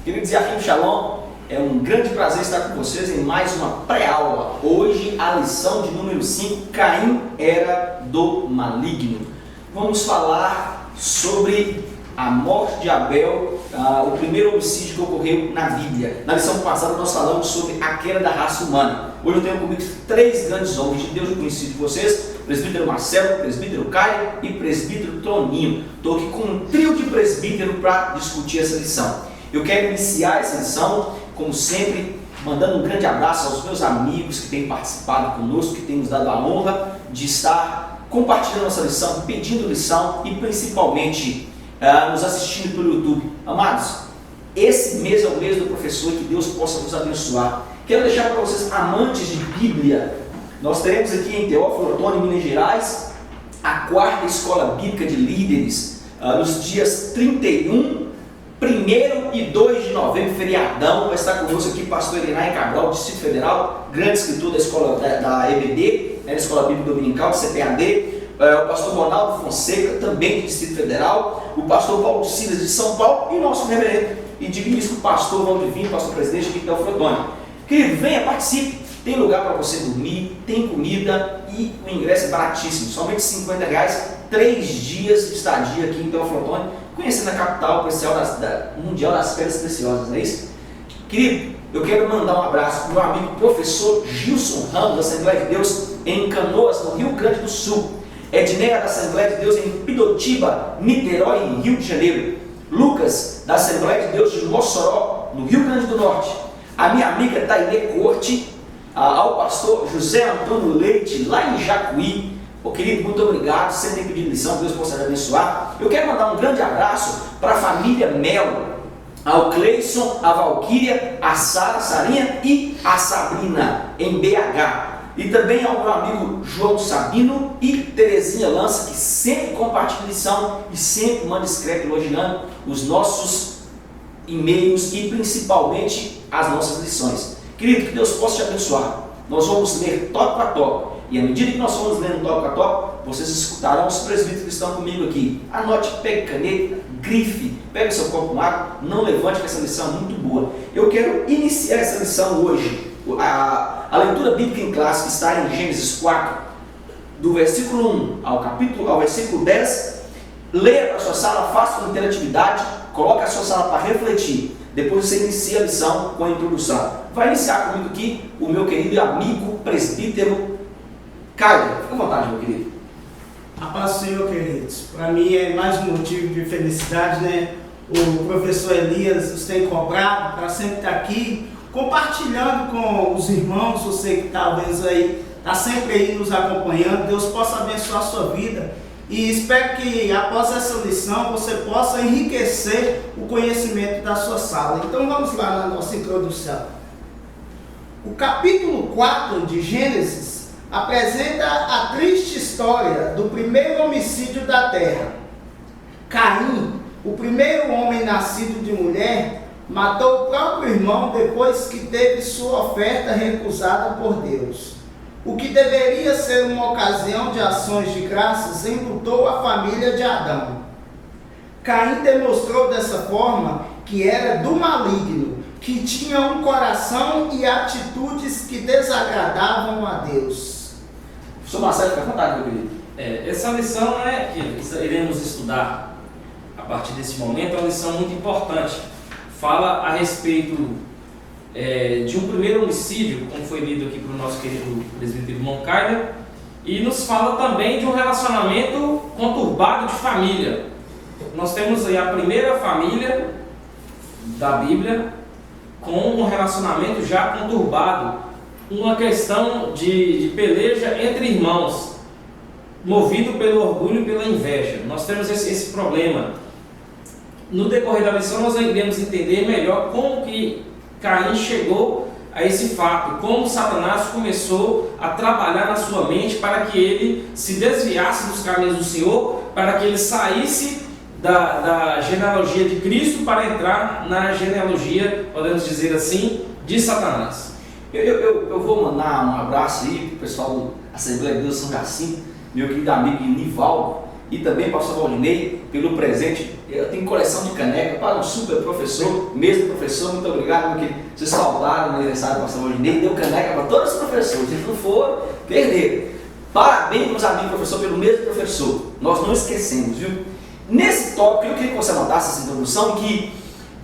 Queridos Yahim Shalom, é um grande prazer estar com vocês em mais uma pré-aula. Hoje a lição de número 5, Caim era do maligno. Vamos falar sobre a morte de Abel, o primeiro homicídio que ocorreu na Bíblia. Na lição passada nós falamos sobre a queda da raça humana. Hoje eu tenho comigo três grandes homens de Deus conhecidos de vocês: presbítero Marcelo, presbítero Caio e presbítero Toninho. Estou aqui com um trio de presbítero para discutir essa lição. Eu quero iniciar essa lição, como sempre, mandando um grande abraço aos meus amigos que têm participado conosco, que têm nos dado a honra de estar compartilhando essa lição, pedindo lição e principalmente nos assistindo pelo YouTube. Amados, esse mês é o mês do professor, que Deus possa nos abençoar. Quero deixar para vocês, amantes de Bíblia, nós teremos aqui em Teófilo Otoni, Minas Gerais, a quarta escola bíblica de líderes, nos dias 31, 1º e 2 de novembro, feriadão. Vai estar conosco aqui o pastor Elinai Cabral, Distrito Federal, grande escritor da escola da EBD, da Escola Bíblica Dominical, CPAD, o pastor Ronaldo Fonseca, também do Distrito Federal, o pastor Paulo Silas, de São Paulo, e nosso reverendo e digníssimo pastor Valdivino, pastor presidente aqui de Teófilo Otoni. Querido, venha, participe. Tem lugar para você dormir, tem comida e o ingresso é baratíssimo, somente R$50, 3 dias de estadia aqui em Teófilo Otoni, conhecendo a capital mundial das pedras preciosas, não é isso? Querido, eu quero mandar um abraço para o meu amigo professor Gilson Ramos, da Assembleia de Deus em Canoas, no Rio Grande do Sul, Edneia, da Assembleia de Deus em Pidotiba, Niterói, Rio de Janeiro, Lucas, da Assembleia de Deus de Mossoró, no Rio Grande do Norte, a minha amiga Tainê Corte, ao pastor José Antônio Leite, lá em Jacuí. Querido, muito obrigado, você tem pedido lição, Deus possa te abençoar. Eu quero mandar um grande abraço para a família Melo, ao Cleison, a Valquíria, a Sara, a Sarinha e a Sabrina, em BH. E também ao meu amigo João Sabino e Terezinha Lança, que sempre compartilha lição e sempre manda escreve elogiando os nossos e-mails e principalmente as nossas lições. Querido, que Deus possa te abençoar. Nós vamos ler tópico a tópico. E à medida que nós formos lendo tópico a tópico, vocês escutarão os presbíteros que estão comigo aqui. Anote, pegue caneta, grife, pegue seu copo com água, não levante, que essa lição é muito boa. Eu quero iniciar essa lição hoje. A leitura bíblica em classe que está em Gênesis 4, do versículo 1 ao versículo 10. Leia para a sua sala, faça uma interatividade, coloque a sua sala para refletir. Depois você inicia a lição com a introdução. Vai iniciar comigo aqui o meu querido amigo presbítero Caio. Fica à vontade, meu querido. A paz do Senhor, queridos. Para mim é mais um motivo de felicidade, né? O professor Elias nos tem cobrado para sempre estar aqui, compartilhando com os irmãos, você que talvez aí está sempre aí nos acompanhando. Deus possa abençoar a sua vida. E espero que após essa lição você possa enriquecer o conhecimento da sua sala. Então vamos lá na nossa introdução. O capítulo 4 de Gênesis apresenta a triste história do primeiro homicídio da terra. Caim, o primeiro homem nascido de mulher, matou o próprio irmão depois que teve sua oferta recusada por Deus. O que deveria ser uma ocasião de ações de graças enlutou a família de Adão. Caim demonstrou dessa forma que era do maligno, que tinha um coração e atitudes que desagradavam a Deus. Professor Marcelo, fica à vontade, meu querido. Essa lição que iremos estudar a partir desse momento é uma lição muito importante. Fala a respeito de um primeiro homicídio, como foi lido aqui para o nosso querido presbítero Moncaida, e nos fala também de um relacionamento conturbado de família. Nós temos aí a primeira família da Bíblia com um relacionamento já conturbado, uma questão de peleja entre irmãos, movido pelo orgulho e pela inveja. Nós temos esse problema. No decorrer da lição nós iremos entender melhor como que Caim chegou a esse fato, como Satanás começou a trabalhar na sua mente para que ele se desviasse dos caminhos do Senhor, para que ele saísse da genealogia de Cristo para entrar na genealogia, podemos dizer assim, de Satanás. Eu vou mandar um abraço aí para o pessoal da Assembleia de Deus São Jacinto, meu querido amigo Nivaldo, e também pastor Valdinei pelo presente. Eu tenho coleção de caneca para um super professor, mesmo professor, muito obrigado, porque vocês salvaram no aniversário do pastor Valdinei, deu caneca para todos os professores, se não for, perderam. Parabéns, meus amigos, professor, pelo mesmo professor. Nós não esquecemos, viu? Nesse tópico, eu queria que você anotasse essa introdução, que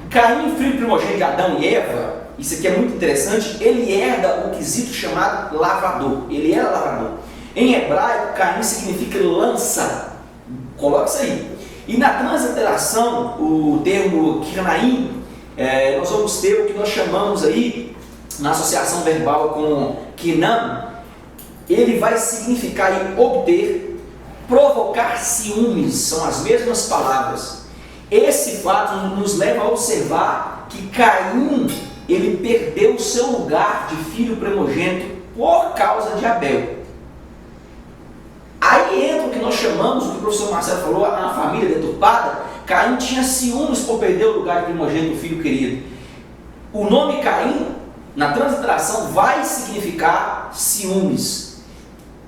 Caim, filho primogênito de Adão e Eva, isso aqui é muito interessante, ele herda o quesito chamado lavrador. Ele era lavrador. Em hebraico, Caim significa lança. Coloca isso aí. E na transliteração, o termo Canaim, nós vamos ter o que nós chamamos aí, na associação verbal com Kinam, ele vai significar aí, obter, provocar ciúmes, são as mesmas palavras. Esse fato nos leva a observar que Caim, ele perdeu o seu lugar de filho primogênito por causa de Abel. Aí entra o que nós chamamos, o que o professor Marcelo falou, a família deturpada. Caim tinha ciúmes por perder o lugar de primogênito do filho querido. O nome Caim, na transliteração, vai significar ciúmes.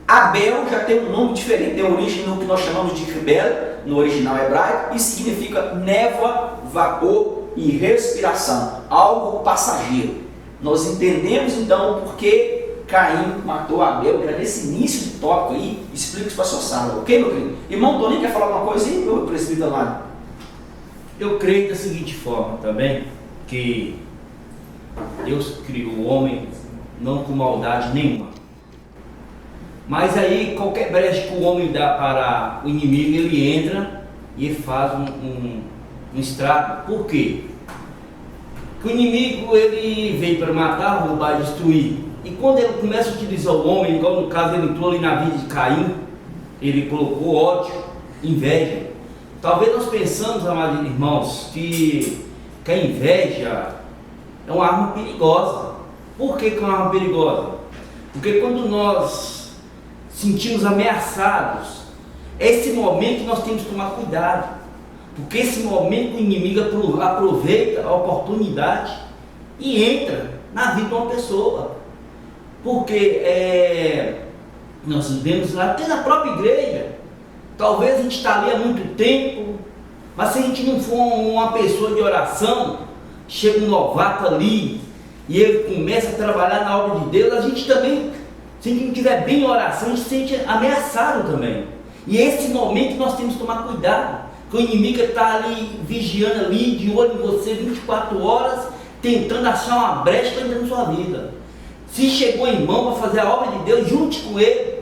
Abel já tem um nome diferente, tem origem no que nós chamamos de Rebel, no original hebraico, e significa névoa, vapor e respiração, algo passageiro. Nós entendemos então por que Caim matou Abel, já nesse início do tópico aí, explica isso para a sua sala, ok, meu querido? Irmão Toninho, quer falar alguma coisa aí, meu presbítero amado? Eu creio da seguinte forma também, que Deus criou o homem não com maldade nenhuma. Mas aí, qualquer brecha que o homem dá para o inimigo, ele entra e ele faz um estrago. Por quê? Porque o inimigo, ele vem para matar, roubar e destruir. E quando ele começa a utilizar o homem, igual no caso ele entrou ali na vida de Caim, ele colocou ódio, inveja. Talvez nós pensamos, amados irmãos, que a inveja é uma arma perigosa. Por que é uma arma perigosa? Porque quando nós sentimos ameaçados, esse momento nós temos que tomar cuidado. Porque esse momento o inimigo aproveita a oportunidade e entra na vida de uma pessoa. Porque nós vivemos até na própria igreja. Talvez a gente está ali há muito tempo, mas se a gente não for uma pessoa de oração, chega um novato ali e ele começa a trabalhar na obra de Deus, a gente também, se a gente não estiver bem em oração, a gente se sente ameaçado também. E esse momento nós temos que tomar cuidado, porque o inimigo está ali vigiando ali, de olho em você 24 horas, tentando achar uma brecha para entrar na sua vida. Se chegou irmão para fazer a obra de Deus, junte com ele,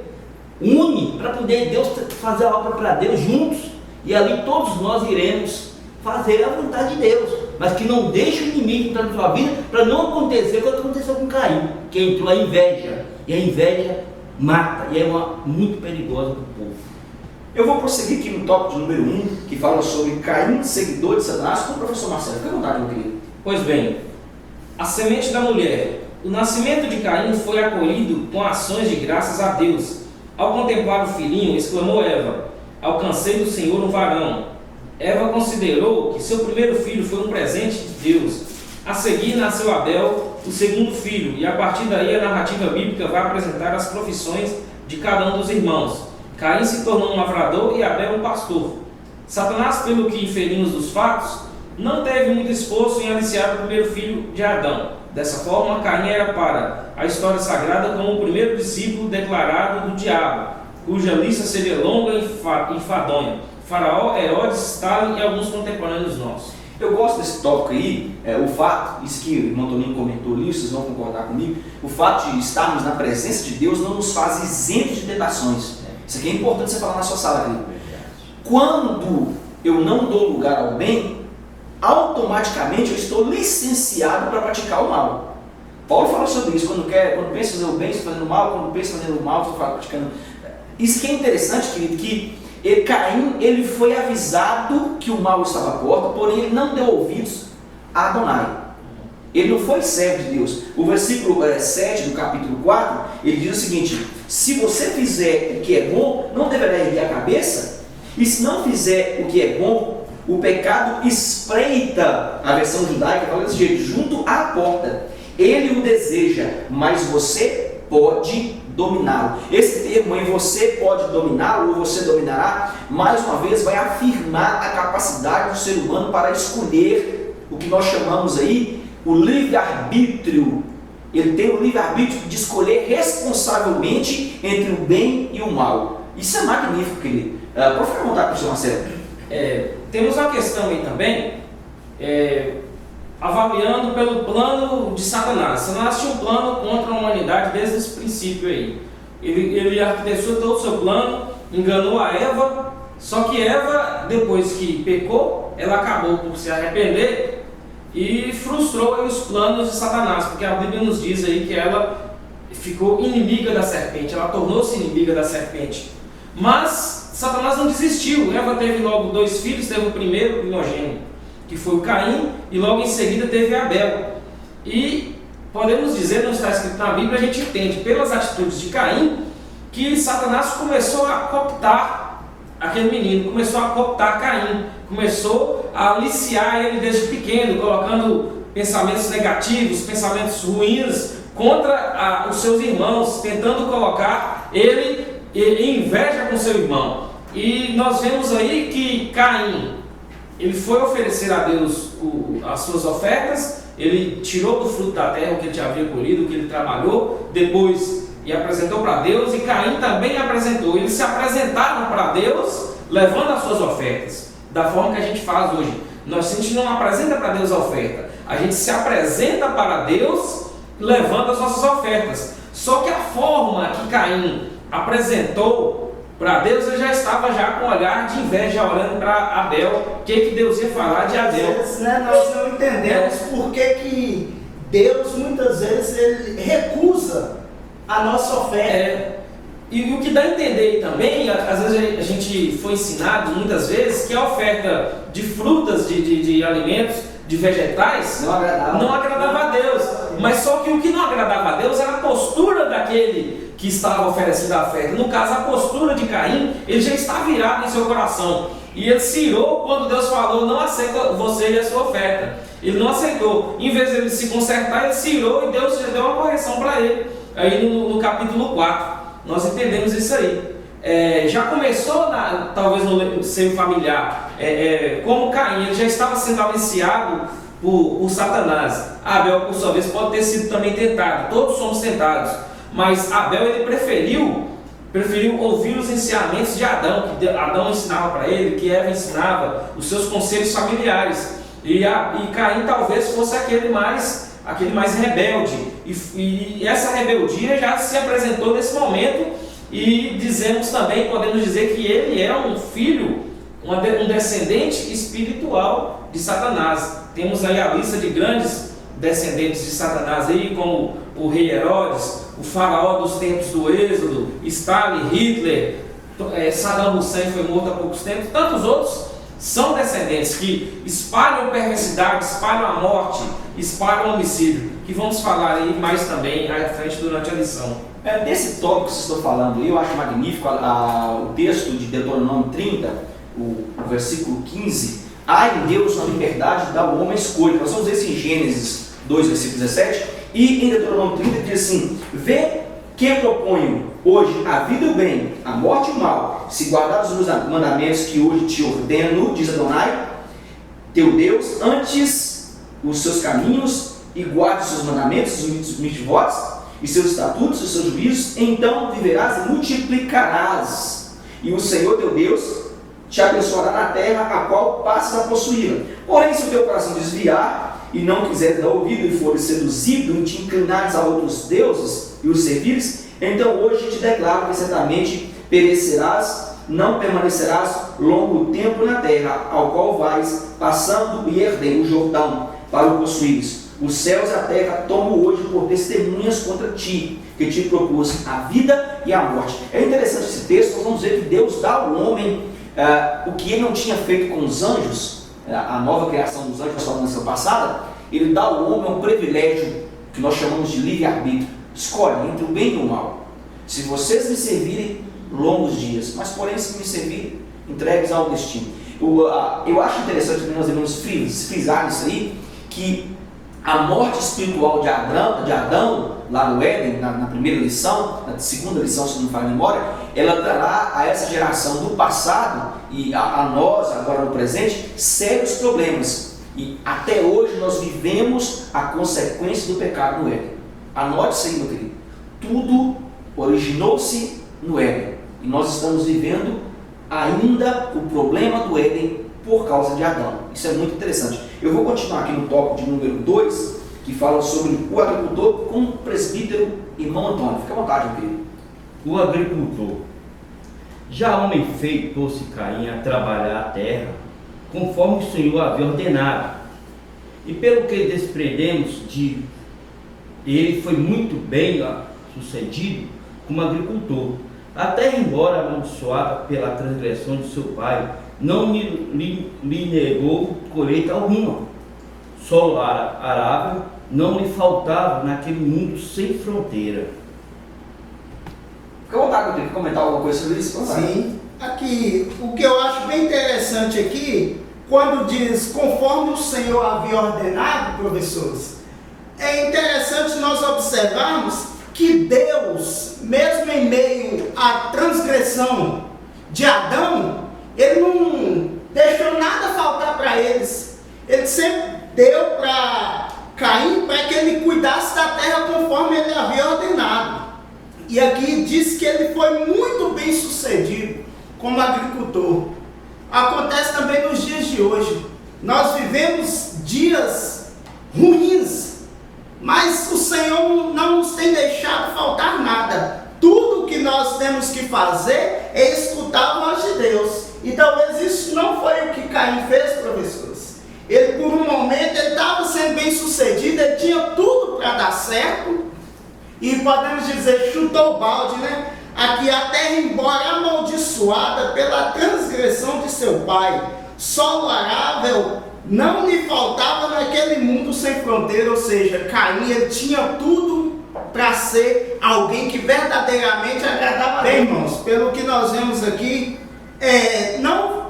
une para poder Deus fazer a obra para Deus juntos, e ali todos nós iremos fazer a vontade de Deus, mas que não deixe o inimigo entrar na sua vida, para não acontecer o que aconteceu com Caim, que entrou a inveja, e a inveja mata, e é muito perigosa para o povo. Eu vou prosseguir aqui no tópico número 1, que fala sobre Caim, seguidor de Satanás, com o professor Marcelo. Fique à vontade, meu querido. Pois bem, a semente da mulher. O nascimento de Caim foi acolhido com ações de graças a Deus. Ao contemplar o filhinho, exclamou Eva: alcancei do Senhor um varão. Eva considerou que seu primeiro filho foi um presente de Deus. A seguir nasceu Abel, o segundo filho, e a partir daí a narrativa bíblica vai apresentar as profissões de cada um dos irmãos. Caim se tornou um lavrador e Abel um pastor. Satanás, pelo que inferimos dos fatos, não teve muito esforço em aliciar o primeiro filho de Adão. Dessa forma, Caim era para a história sagrada como o primeiro discípulo declarado do diabo, cuja lista seria longa e enfadonha. Faraó, Herodes, Stalin e alguns contemporâneos nossos. Eu gosto desse tópico aí, o fato, isso que o irmão Toninho comentou ali, vocês vão concordar comigo, o fato de estarmos na presença de Deus não nos faz isentos de tentações. Isso aqui é importante você falar na sua sala, querido. Quando eu não dou lugar ao bem, automaticamente eu estou licenciado para praticar o mal. Paulo fala sobre isso, quando pensa fazer o bem, estou fazendo o mal, quando pensa fazer o mal, estou praticando. Isso que é interessante, querido, que Caim, ele foi avisado que o mal estava à porta, porém ele não deu ouvidos a Adonai. Ele não foi servo de Deus. O versículo 7 do capítulo 4, ele diz o seguinte: se você fizer o que é bom, não deverá erguer a cabeça, e se não fizer o que é bom, o pecado espreita, a versão judaica fala desse jeito, junto à porta. Ele o deseja, mas você pode dominá-lo. Esse termo aí, você pode dominá-lo ou você dominará, mais uma vez vai afirmar a capacidade do ser humano para escolher o que nós chamamos aí o livre-arbítrio. Ele tem o livre-arbítrio de escolher responsavelmente entre o bem e o mal. Isso é magnífico, querido. Pode ficar à vontade, professor Marcelo. Temos uma questão aí também, avaliando pelo plano de Satanás. Satanás tinha um plano contra a humanidade desde esse princípio aí. Ele arquitetou todo o seu plano, enganou a Eva, só que Eva, depois que pecou, ela acabou por se arrepender e frustrou aí os planos de Satanás, porque a Bíblia nos diz aí que ela ficou inimiga da serpente, ela tornou-se inimiga da serpente. Mas Satanás não desistiu. Eva teve logo 2 filhos, teve o primeiro primogênito, que foi o Caim, e logo em seguida teve Abel. E podemos dizer, não está escrito na Bíblia, a gente entende pelas atitudes de Caim que Satanás começou a cooptar aquele menino, começou a cooptar Caim, começou a aliciar ele desde pequeno, colocando pensamentos negativos, pensamentos ruins contra os seus irmãos, tentando colocar ele em inveja com seu irmão. E nós vemos aí que Caim, ele foi oferecer a Deus as suas ofertas, ele tirou do fruto da terra o que ele já havia colhido, o que ele trabalhou, depois e apresentou para Deus, e Caim também apresentou. Eles se apresentaram para Deus levando as suas ofertas, da forma que a gente faz hoje. A gente não apresenta para Deus a oferta, a gente se apresenta para Deus levando as nossas ofertas. Só que a forma que Caim apresentou para Deus, ele já estava com um olhar de inveja, olhando para Abel, o que Deus ia falar de Abel. Nós não entendemos por que Deus muitas vezes ele recusa a nossa oferta. E o que dá a entender também, às vezes a gente foi ensinado muitas vezes que a oferta de frutas, de alimentos, de vegetais, não agradava a Deus. Mas só que o que não agradava a Deus era a postura daquele que estava oferecendo a oferta. No caso, a postura de Caim, ele já está virado em seu coração. E ele se irou quando Deus falou: não aceita você e a sua oferta. Ele não aceitou. Em vez de ele se consertar, ele se irou, e Deus já deu uma correção para ele. Aí no capítulo 4, nós entendemos isso aí. Já começou, talvez no seio familiar, como Caim, ele já estava sendo aliciado por Satanás. Abel, por sua vez, pode ter sido também tentado. Todos somos tentados. Mas Abel, ele preferiu ouvir os ensinamentos de Adão, que Adão ensinava para ele, que Eva ensinava, os seus conselhos familiares. E Caim talvez fosse aquele mais rebelde. E essa rebeldia já se apresentou nesse momento. E podemos dizer que ele é um filho, um descendente espiritual de Satanás. Temos aí a lista de grandes descendentes de Satanás aí, como o rei Herodes, o faraó dos tempos do Êxodo, Stalin, Hitler, Saddam Hussein foi morto há poucos tempos, tantos outros são descendentes que espalham perversidade, espalham a morte, espalham o homicídio, que vamos falar aí mais também à frente durante a lição. Nesse tópico que vocês estão falando, eu acho magnífico o texto de Deuteronômio 30, o versículo 15. Há em Deus uma liberdade de dar ao homem a escolha. Nós vamos ver isso em Gênesis 2, versículo 17. E em Deuteronômio 30 diz assim: vê que eu proponho hoje a vida e o bem, a morte e o mal, se guardares os meus mandamentos que hoje te ordeno, diz Adonai, teu Deus, antes os seus caminhos e guardes os seus mandamentos, os mitzvot, e seus estatutos, os seus juízos, então viverás e multiplicarás, e o Senhor teu Deus te abençoará na terra a qual passas a possuí-la. Porém, se o teu coração desviar e não quiseres dar ouvido e fores seduzido e te inclinares a outros deuses e os servires, então hoje te declaro que certamente perecerás, não permanecerás longo tempo na terra, ao qual vais passando e herdem o Jordão para o possuires. Os céus e a terra tomam hoje por testemunhas contra ti, que te propus a vida e a morte. É interessante esse texto. Nós vamos ver que Deus dá ao homem o que ele não tinha feito com os anjos, a nova criação dos anjos, nós falamos na semana passada. Ele dá ao homem um privilégio que nós chamamos de livre-arbítrio. Escolhe entre o bem e o mal. Se vocês me servirem, longos dias, mas porém se me servirem, entregues ao destino. Eu acho interessante que nós devemos frisar isso aí, que a morte espiritual de Adão lá no Éden, na primeira lição, na segunda lição, se não me falha a memória, ela dará a essa geração do passado e a nós, agora no presente, sérios problemas. E até hoje nós vivemos a consequência do pecado no Éden. Anote isso aí, meu querido. Tudo originou-se no Éden. E nós estamos vivendo ainda o problema do Éden por causa de Adão. Isso é muito interessante. Eu vou continuar aqui no tópico de número 2, que fala sobre o agricultor com o presbítero irmão Antônio. Fica à vontade, meu querido. O agricultor. Já homem feito pôs-se Caim a trabalhar a terra, conforme o Senhor havia ordenado. E pelo que desprendemos de ele, foi muito bem sucedido como agricultor. A terra, embora amaldiçoada pela transgressão de seu pai, não lhe negou colheita alguma. Solo arável não lhe faltava naquele mundo sem fronteira. Fica à vontade, Rodrigo, comentar alguma coisa sobre isso? Sim. Aqui, o que eu acho bem interessante aqui, quando diz conforme o Senhor havia ordenado, professores, é interessante nós observarmos que Deus, mesmo em meio à transgressão de Adão, Ele não deixou nada faltar para eles. Ele sempre deu para Caim para que ele cuidasse da terra conforme ele havia ordenado. E aqui diz que ele foi muito bem sucedido como agricultor. Acontece também nos dias de hoje. Nós vivemos dias ruins, mas o Senhor não nos tem deixado faltar nada. Tudo que nós temos que fazer é escutar a voz de Deus. E talvez isso não foi o que Caim fez, professores. Ele, por um momento, ele estava sendo bem sucedido, ele tinha tudo para dar certo. E podemos dizer, chutou o balde, né? Aqui a terra, embora amaldiçoada pela transgressão de seu pai, solo arável não lhe faltava naquele mundo sem fronteira. Ou seja, Caim, ele tinha tudo para ser alguém que verdadeiramente agradava a Deus. Bem, irmãos, pelo que nós vemos aqui, não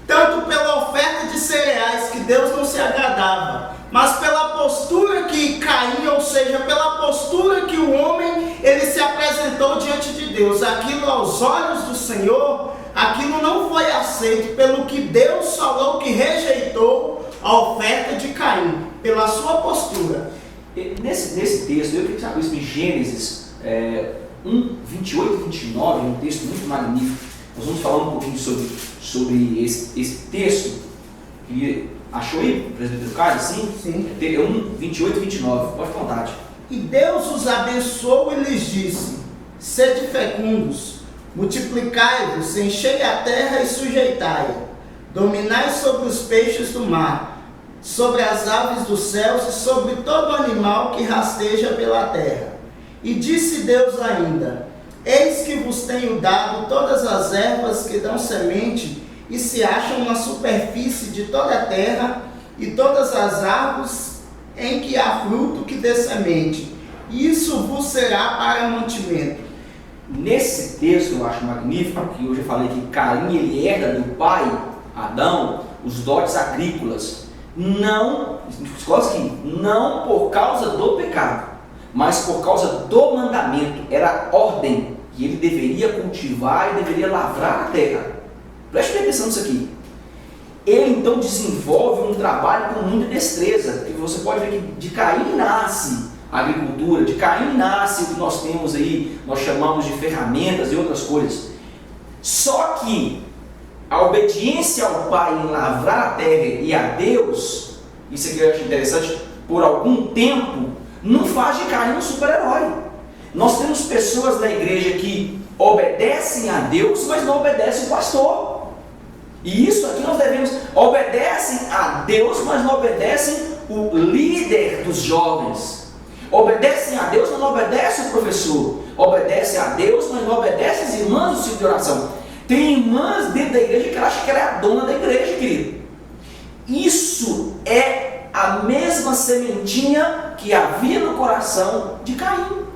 tanto pela oferta de cereais que Deus não se agradava, mas pela postura que Caim, ou seja, pela postura que o homem, ele se apresentou diante de Deus. Aquilo aos olhos do Senhor, aquilo não foi aceito, pelo que Deus falou que rejeitou a oferta de Caim, pela sua postura. Nesse texto, eu queria que saber isso em Gênesis 1, 28 e 29, é um texto muito magnífico. Nós vamos falar um pouquinho sobre esse texto. Achou aí, presbítero Caio? Sim? Sim. 1, 28 e 29, pode ficar à vontade. E Deus os abençoou e lhes disse: sede fecundos, multiplicai-vos, enchei a terra e sujeitai-a, dominai sobre os peixes do mar, sobre as aves dos céus e sobre todo animal que rasteja pela terra. E disse Deus ainda: eis que vos tenho dado todas as ervas que dão semente e se acham na superfície de toda a terra, e todas as árvores em que há fruto que dê semente. Isso vos será para mantimento. Nesse texto eu acho magnífico, que eu já falei que Caim, ele herda do pai, Adão, os dotes agrícolas. Não por causa do pecado, mas por causa do mandamento. Era ordem que ele deveria cultivar e deveria lavrar a terra. Preste bem atenção nisso aqui. Ele então desenvolve um trabalho com muita destreza. E você pode ver que de Caim nasce a agricultura, de Caim nasce o que nós temos aí, nós chamamos de ferramentas e outras coisas. Só que a obediência ao pai em lavrar a terra e a Deus, isso aqui eu acho interessante, por algum tempo, não faz de Caim um super-herói. Nós temos pessoas na igreja que obedecem a Deus, mas não obedecem o pastor. E isso aqui nós devemos, obedecem a Deus, mas não obedecem o líder dos jovens. Obedecem a Deus, mas não obedecem o professor. Obedecem a Deus, mas não obedecem as irmãs do ciclo de oração. Tem irmãs dentro da igreja que ela acha que ela é a dona da igreja, querido. Isso é a mesma sementinha que havia no coração de Caim.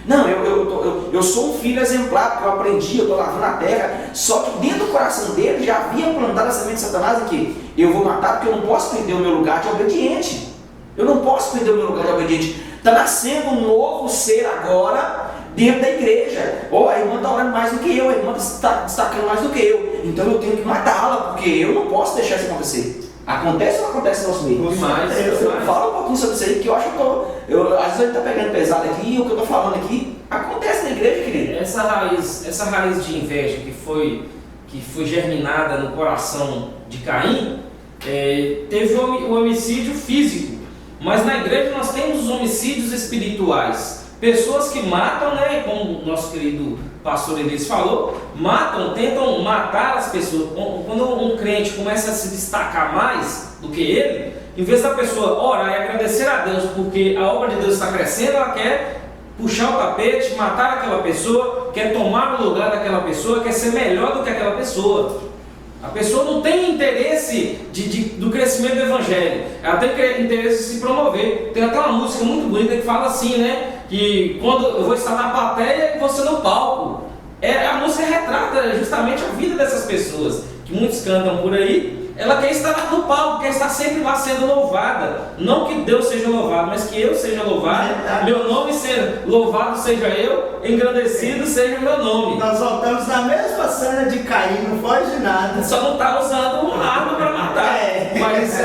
Não, eu sou um filho exemplar, porque eu aprendi, eu estou lavando a terra. Só que dentro do coração dele já havia plantado a semente de Satanás em que eu vou matar porque eu não posso perder o meu lugar de obediente. Eu não posso perder o meu lugar de obediente. Está nascendo um novo ser agora dentro da igreja. A irmã está orando mais do que eu, a irmã está destacando mais do que eu. Então eu tenho que matá-la, porque eu não posso deixar isso acontecer. Acontece ou não acontece no nosso meio? Fala um pouquinho sobre isso aí, que eu acho que às vezes ele está pegando pesado aqui, e o que eu estou falando aqui acontece na igreja, querido. Essa raiz de inveja que foi germinada no coração de Caim, teve o homicídio físico, mas na igreja nós temos os homicídios espirituais. Pessoas que matam, né, como o nosso querido pastor Elias falou, tentam matar as pessoas. Quando um crente começa a se destacar mais do que ele, em vez da pessoa orar e agradecer a Deus porque a obra de Deus está crescendo, ela quer puxar o tapete, matar aquela pessoa, quer tomar o lugar daquela pessoa, quer ser melhor do que aquela pessoa. A pessoa não tem interesse do crescimento do evangelho, ela tem interesse de se promover. Tem até uma música muito bonita que fala assim, né? Que quando eu vou estar na plateia e você no palco. A música retrata justamente a vida dessas pessoas, que muitos cantam por aí. Ela quer estar no palco, quer estar sempre lá sendo louvada. Não que Deus seja louvado, mas que eu seja louvado, meu nome seja louvado, seja eu, engrandecido seja o meu nome. Nós voltamos na mesma cena de Caim, não foge de nada. Só não está usando uma arma para matar, mas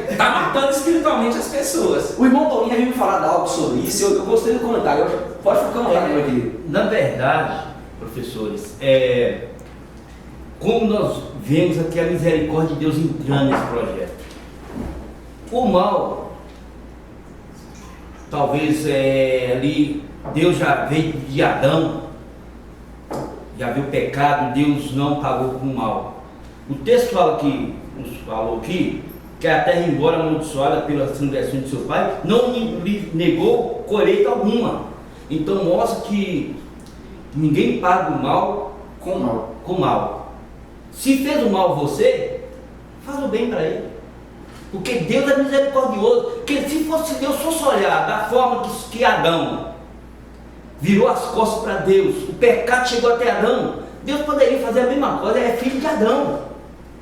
está matando espiritualmente as pessoas. O irmão Toninho veio me falar algo sobre isso, eu gostei do comentário. Pode ficar uma meu querido. Na verdade, professores, como nós vemos aqui a misericórdia de Deus entrando nesse projeto. O mal, talvez ali, Deus já veio de Adão, já viu o pecado, Deus não pagou com o mal. O texto nos falou aqui, que a terra, embora amaldiçoada pelas transgressões de seu pai, não lhe negou colheita alguma. Então mostra que ninguém paga o mal com mal. Se fez o mal você, faz o bem para ele. Porque Deus é misericordioso. Porque se Deus fosse olhar da forma que Adão virou as costas para Deus, o pecado chegou até Adão, Deus poderia fazer a mesma coisa, é filho de Adão.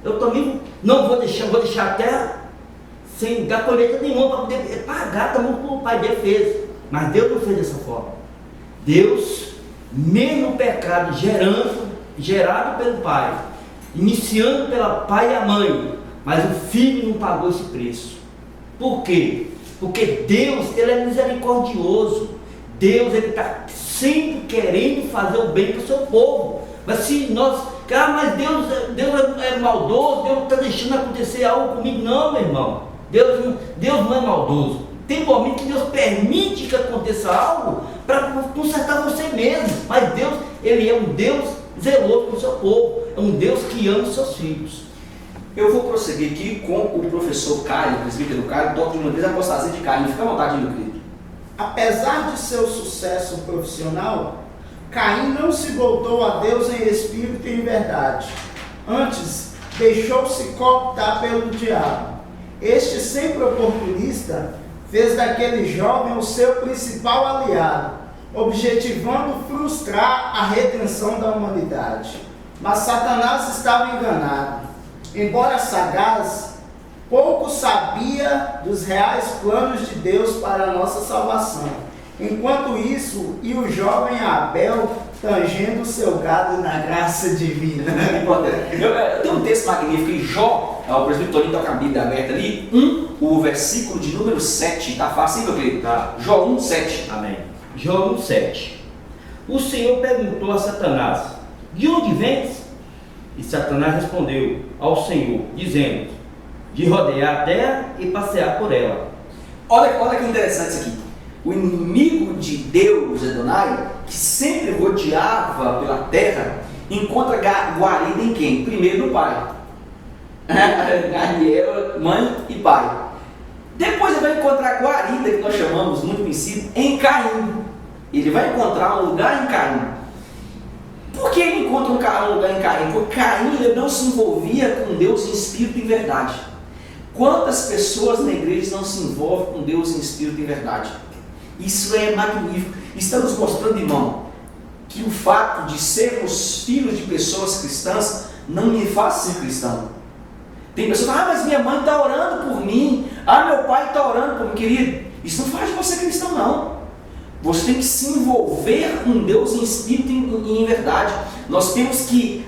Eu também não vou deixar a terra sem dar colheita nenhuma para poder pagar também o que o pai dele fez. Mas Deus não fez dessa forma. Deus, mesmo o pecado gerado pelo pai, iniciando pela pai e a mãe, mas o filho não pagou esse preço. Por quê? Porque Deus, ele é misericordioso. Deus, ele está sempre querendo fazer o bem para o seu povo. Mas se nós, mas Deus é maldoso, Deus está deixando acontecer algo comigo. Não, meu irmão, Deus não é maldoso. Tem momento que Deus permite que aconteça algo para consertar você mesmo. Mas Deus, ele é um Deus zeloso com o seu povo, é um Deus que ama os seus filhos. Eu vou prosseguir aqui com o professor Caio, presbítero Caio, doutor de uma apostasia de Caim. Fica à vontade, meu querido. Apesar de seu sucesso profissional, Caim não se voltou a Deus em espírito e em verdade. Antes, deixou-se cooptar pelo diabo. Este, sempre oportunista, fez daquele jovem o seu principal aliado, objetivando frustrar a redenção da humanidade. Mas Satanás estava enganado. Embora sagaz, pouco sabia dos reais planos de Deus para a nossa salvação. Enquanto isso, e o jovem Abel tangendo o seu gado na graça divina. Eu tenho um texto magnífico em Jó, o presbítero está com a Bíblia aberta ali, o versículo de número 7, está fácil, meu querido? Tá. Jó 1, 7. Amém. Jó 1, 7. O Senhor perguntou a Satanás: de onde vens? E Satanás respondeu ao Senhor, dizendo: de rodear a terra e passear por ela. Olha que interessante isso aqui. O inimigo de Deus, Adonai, que sempre rodeava pela terra, encontra guarida em quem? Primeiro no pai. Daniel, mãe e pai. Depois ele vai encontrar guarida, que nós chamamos muito conhecido, em Caim. Ele vai encontrar um lugar em Caim. Por que ele encontra um lugar em Caim? Porque Caim ele não se envolvia com Deus em espírito e em verdade. Quantas pessoas na igreja não se envolvem com Deus em espírito e em verdade? Isso é magnífico. Estamos mostrando, irmão, que o fato de sermos filhos de pessoas cristãs não me faz ser cristão. Tem pessoas que mas minha mãe está orando por mim, meu pai está orando por mim, querido. Isso não faz de você cristão, não. Você tem que se envolver com Deus em espírito e em verdade. Nós temos que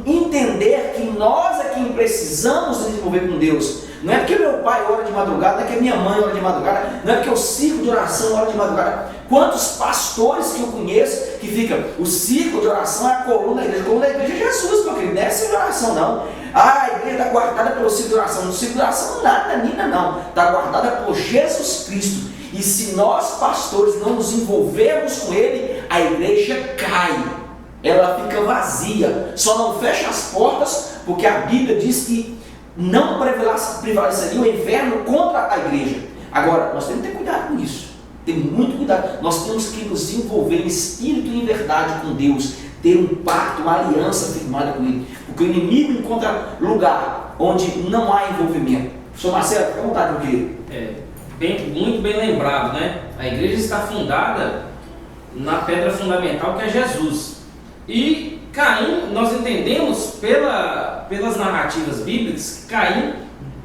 entender que nós é quem precisamos nos envolver com Deus. Não é porque meu pai ora de madrugada, não é porque minha mãe ora de madrugada, não é porque eu círculo de oração ora de madrugada. Quantos pastores que eu conheço que fica, o círculo de oração é a coluna da igreja. A coluna da igreja é Jesus, meu querido, não é círculo de oração, não. A igreja está guardada pelo círculo de oração. No círculo de oração nada, Nina, não. Está guardada por Jesus Cristo. E se nós, pastores, não nos envolvermos com Ele, a igreja cai. Ela fica vazia. Só não fecha as portas, porque a Bíblia diz que não prevaleceria o inferno contra a igreja. Agora, nós temos que ter cuidado com isso. Ter muito cuidado. Nós temos que nos envolver em espírito e em verdade com Deus. Ter um pacto, uma aliança firmada com Ele. Porque o inimigo encontra lugar onde não há envolvimento. Professor Marcelo, fica à vontade com ele. Muito bem lembrado, né? A igreja está fundada na pedra fundamental que é Jesus. E Caim, nós entendemos pelas narrativas bíblicas que Caim,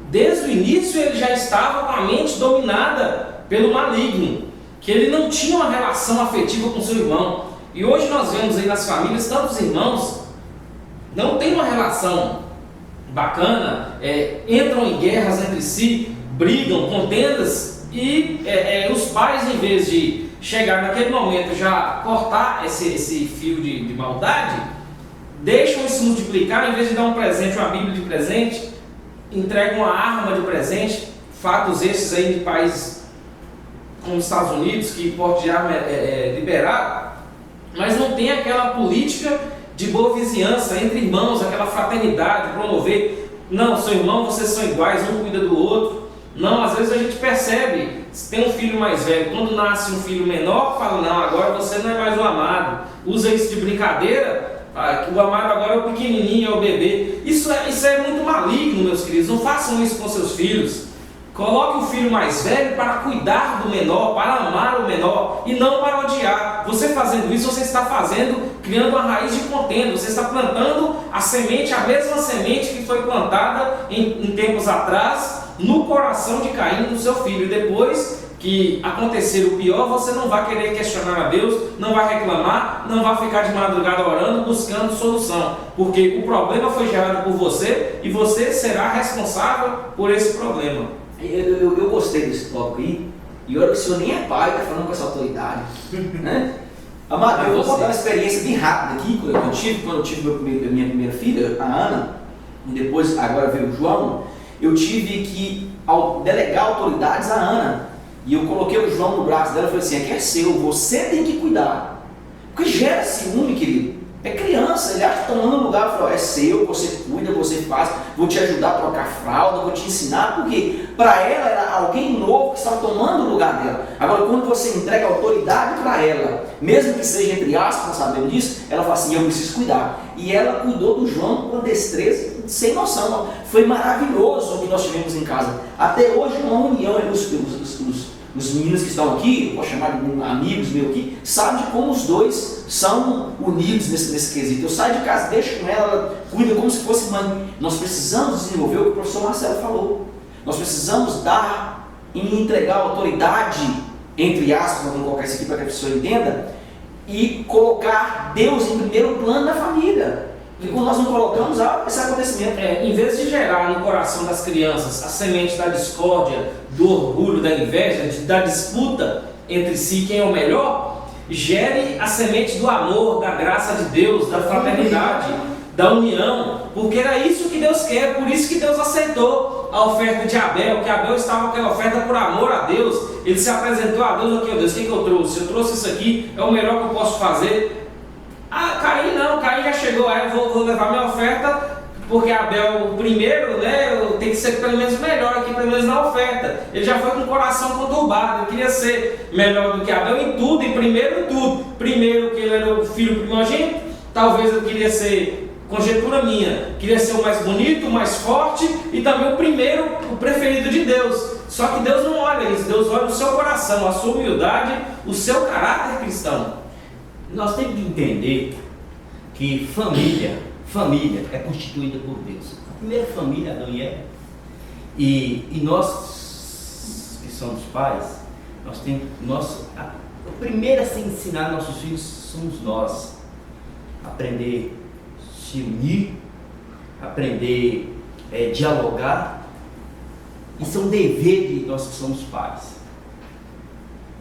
desde o início, ele já estava com a mente dominada pelo maligno, que ele não tinha uma relação afetiva com seu irmão. E hoje nós vemos aí nas famílias, tantos irmãos não têm uma relação bacana, entram em guerras entre si, brigam, contendas, e os pais, em vez de chegar naquele momento já cortar esse fio de maldade, deixam isso multiplicar. Em vez de dar um presente, uma Bíblia de presente, entregam uma arma de presente. Fatos esses aí de países como os Estados Unidos, que porte de arma é liberado, mas não tem aquela política de boa vizinhança entre irmãos, aquela fraternidade, promover, não, seu irmão, vocês são iguais, um cuida do outro. Não, às vezes a gente percebe, se tem um filho mais velho, quando nasce um filho menor, fala, não, agora você não é mais o amado, usa isso de brincadeira, o amado agora é o pequenininho, é o bebê. Isso é muito maligno, meus queridos, não façam isso com seus filhos. Coloque o filho mais velho para cuidar do menor, para amar o menor e não para odiar. Você fazendo isso, você está criando uma raiz de contenda, você está plantando a semente, a mesma semente que foi plantada em tempos atrás, no coração de Caim, no seu filho. E depois que acontecer o pior, você não vai querer questionar a Deus, não vai reclamar, não vai ficar de madrugada orando, buscando solução, porque o problema foi gerado por você e você será responsável por esse problema. Eu gostei desse tópico aí, e olha que o senhor nem é pai, está falando com essa autoridade, né? Amado, eu vou contar uma experiência bem rápida aqui, quando eu tive minha primeira filha, a Ana, e depois, agora veio o João. Eu tive que delegar autoridades à Ana, e eu coloquei o João no braço dela e falei assim, aqui é seu, você tem que cuidar, porque gera ciúme, querido. É criança, ele acha que está tomando lugar. Eu falo, é seu, você cuida, você faz, vou te ajudar a trocar fralda, vou te ensinar, porque para ela era alguém novo que estava tomando o lugar dela. Agora, quando você entrega autoridade para ela, mesmo que seja entre aspas, sabendo disso, ela fala assim, eu preciso cuidar. E ela cuidou do João com destreza, sem noção. Foi maravilhoso o que nós tivemos em casa. Até hoje, uma união entre os meninos que estão aqui, eu posso chamar de amigos meus aqui, sabem de como os dois são unidos nesse quesito. Eu saio de casa, deixo com ela cuida como se fosse mãe. Nós precisamos desenvolver o que o professor Marcelo falou. Nós precisamos dar e entregar autoridade, entre aspas, vamos colocar isso aqui para que a pessoa entenda, e colocar Deus em primeiro plano na família. E quando nós não colocamos, há esse acontecimento. Em vez de gerar no coração das crianças a semente da discórdia, do orgulho, da inveja, da disputa entre si, quem é o melhor, gere a semente do amor, da graça de Deus, da fraternidade, da união, porque era isso que Deus quer, por isso que Deus aceitou a oferta de Abel, que Abel estava com aquela oferta por amor a Deus. Ele se apresentou a Deus, aqui, ó Deus, o que eu trouxe? Eu trouxe isso aqui, é o melhor que eu posso fazer. Caim não, Caim já chegou, eu vou levar minha oferta, porque Abel, o primeiro, né, tem que ser pelo menos melhor aqui, pelo menos na oferta. Ele já foi com o coração conturbado, ele queria ser melhor do que Abel em tudo, e primeiro em tudo. Primeiro que ele era o filho primogênito, talvez eu queria ser, conjectura minha, queria ser o mais bonito, o mais forte, e também o primeiro, o preferido de Deus. Só que Deus não olha isso, Deus olha o seu coração, a sua humildade, o seu caráter cristão. Nós temos que entender que família é constituída por Deus. A primeira família, Adão e Eva. E nós, que somos pais, O primeiro a se ensinar nossos filhos somos nós. Aprender a se unir, aprender a dialogar. Isso é um dever de nós que somos pais.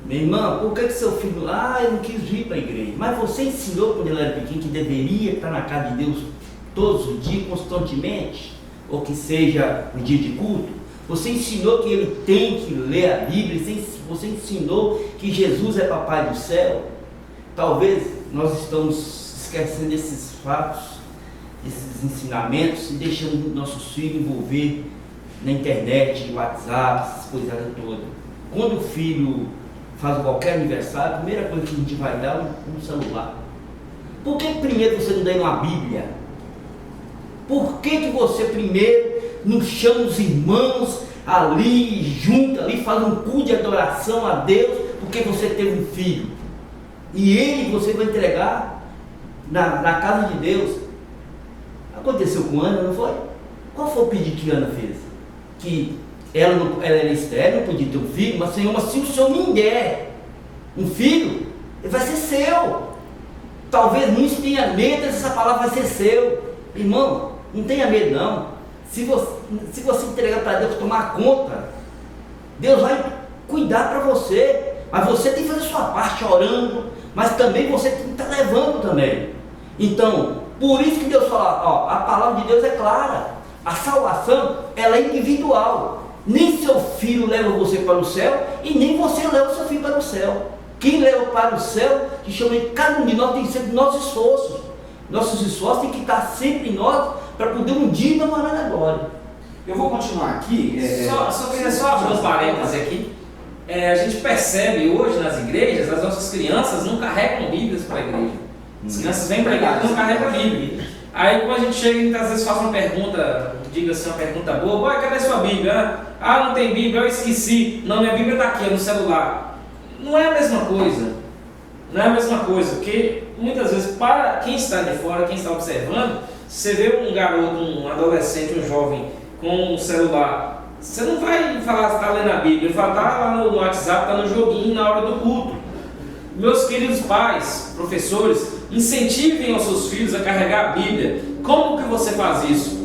Minha irmã, por que seu filho eu não quis vir para a igreja? Mas você ensinou quando ele era pequeno que deveria estar na casa de Deus todos os dias, constantemente? Ou que seja no dia de culto? Você ensinou que ele tem que ler a Bíblia? Você ensinou que Jesus é papai do céu? Talvez nós estamos esquecendo desses fatos, esses ensinamentos e deixando nossos filhos envolver na internet, WhatsApp, essas coisas todas. Quando o filho faz qualquer aniversário, a primeira coisa que a gente vai dar é um celular. Por que primeiro você não dá uma Bíblia? Por que você primeiro não chama os irmãos ali, junta ali, faz um culto de adoração a Deus, porque você teve um filho? E ele você vai entregar na casa de Deus. Aconteceu com Ana, não foi? Qual foi o pedido que Ana fez? Que ela era estéril, não podia ter um filho, mas Senhor, se o Senhor me der um filho, ele vai ser seu. Talvez muitos tenham medo dessa palavra vai ser seu. Irmão, não tenha medo não. Se você entregar para Deus tomar conta, Deus vai cuidar para você. Mas você tem que fazer a sua parte orando, mas também você tem que estar levando também. Então, por isso que Deus fala, a palavra de Deus é clara. A salvação, ela é individual. Nem seu filho leva você para o céu e nem você leva seu filho para o céu. Quem leva para o céu, que chama de cada um de nós, tem que ser dos nossos esforços. Nossos esforços têm que estar sempre em nós para poder um dia namorar na glória. Eu vou continuar aqui. Só abrir uns parênteses aqui. A gente percebe hoje nas igrejas, as nossas crianças não carregam Bíblias para a igreja. As crianças vêm para a igreja e não carregam a Bíblia. Aí quando a gente chega, a gente às vezes faz uma pergunta, diga assim, uma pergunta boa, cadê a sua Bíblia? Não tem Bíblia, eu esqueci. Não, minha Bíblia está aqui, no celular. Não é a mesma coisa. Não é a mesma coisa, porque muitas vezes, para quem está de fora, quem está observando, você vê um garoto, um adolescente, um jovem com um celular, você não vai falar que está lendo a Bíblia, ele fala, está lá no WhatsApp, está no joguinho na hora do culto. Meus queridos pais, professores, incentivem os seus filhos a carregar a Bíblia. Como que você faz isso?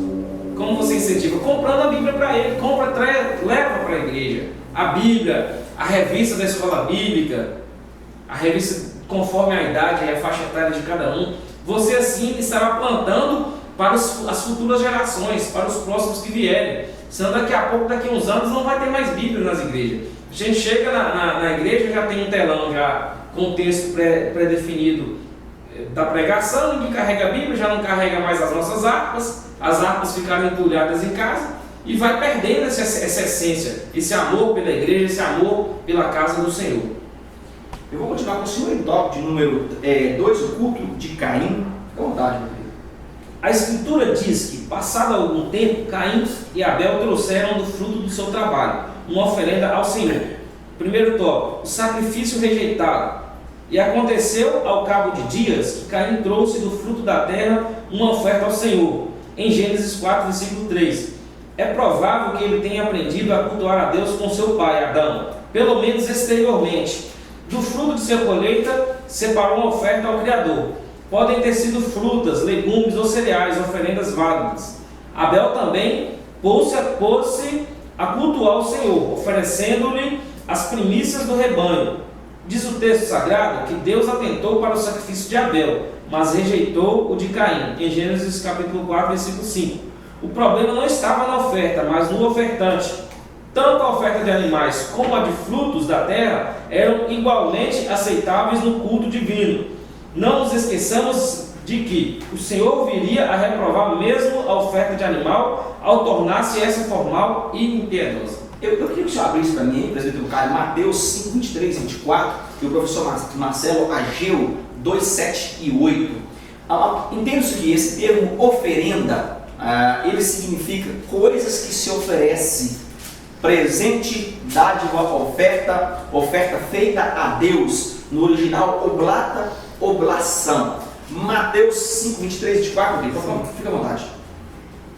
Como você incentiva? Comprando a Bíblia para ele, leva para a igreja. A Bíblia, a revista da escola bíblica, a revista conforme a idade e a faixa etária de cada um. Você assim estará plantando para as futuras gerações, para os próximos que vierem. Senão daqui a pouco, daqui a uns anos, não vai ter mais Bíblia nas igrejas. A gente chega na igreja, já tem um telão já com o texto pré-definido da pregação, ninguém carrega a Bíblia, já não carrega mais as nossas harpas, as harpas ficaram entulhadas em casa e vai perdendo essa essência, esse amor pela igreja, esse amor pela casa do Senhor. Eu vou continuar com o senhor em tópico de número 2, o culto de Caim. Fica à vontade, meu filho. A Escritura diz que, passado algum tempo, Caim e Abel trouxeram do fruto do seu trabalho uma oferenda ao Senhor. Primeiro tópico, o sacrifício rejeitado. E aconteceu ao cabo de dias que Caim trouxe do fruto da terra uma oferta ao Senhor. Em Gênesis 4, versículo 3. É provável que ele tenha aprendido a cultuar a Deus com seu pai, Adão, pelo menos exteriormente. Do fruto de sua colheita, separou uma oferta ao Criador. Podem ter sido frutas, legumes ou cereais, oferendas válidas. Abel também pôs-se a cultuar o Senhor, oferecendo-lhe as primícias do rebanho. Diz o texto sagrado que Deus atentou para o sacrifício de Abel, mas rejeitou o de Caim, em Gênesis capítulo 4, versículo 5. O problema não estava na oferta, mas no ofertante. Tanto a oferta de animais como a de frutos da terra eram igualmente aceitáveis no culto divino. Não nos esqueçamos de que o Senhor viria a reprovar mesmo a oferta de animal ao tornar-se essa formal e impiedosa. Eu queria que o senhor abrisse para mim, presbítero Caio, Mateus 5, 23 e 24, e o professor Marcelo Ageu 2, 7 e 8. Entende-se que esse termo oferenda, ele significa coisas que se oferece, presente, dádiva, oferta feita a Deus, no original oblata, oblação. Mateus 5, 23 e 24, fica à vontade.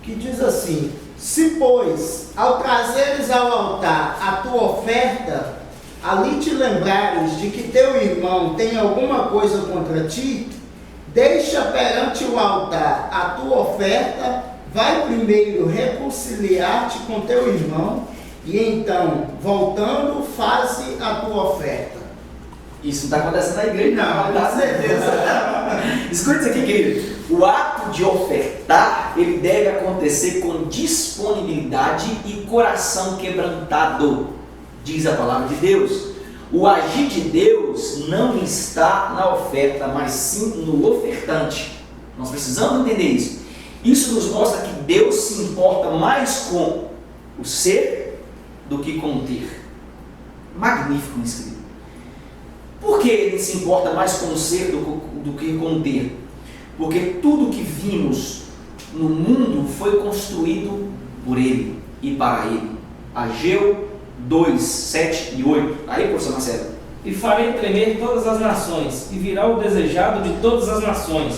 Que diz assim: se, pois, ao trazeres ao altar a tua oferta, ali te lembrares de que teu irmão tem alguma coisa contra ti, deixa perante o altar a tua oferta, vai primeiro reconciliar-te com teu irmão, e então, voltando, faze a tua oferta. Isso não está acontecendo na igreja, Não, tá? com certeza. Escute isso aqui, querido. O ato de ofertar, ele deve acontecer com disponibilidade e coração quebrantado, diz a palavra de Deus. O agir de Deus não está na oferta, mas sim no ofertante. Nós precisamos entender isso. Isso nos mostra que Deus se importa mais com o ser do que com o ter. Magnífico isso, querido. Por que ele se importa mais com o ser do que com o ter? Porque tudo que vimos no mundo foi construído por ele e para ele. Ageu 2, 7 e 8. Aí, professor Marcelo. E farei tremer todas as nações, e virá o desejado de todas as nações,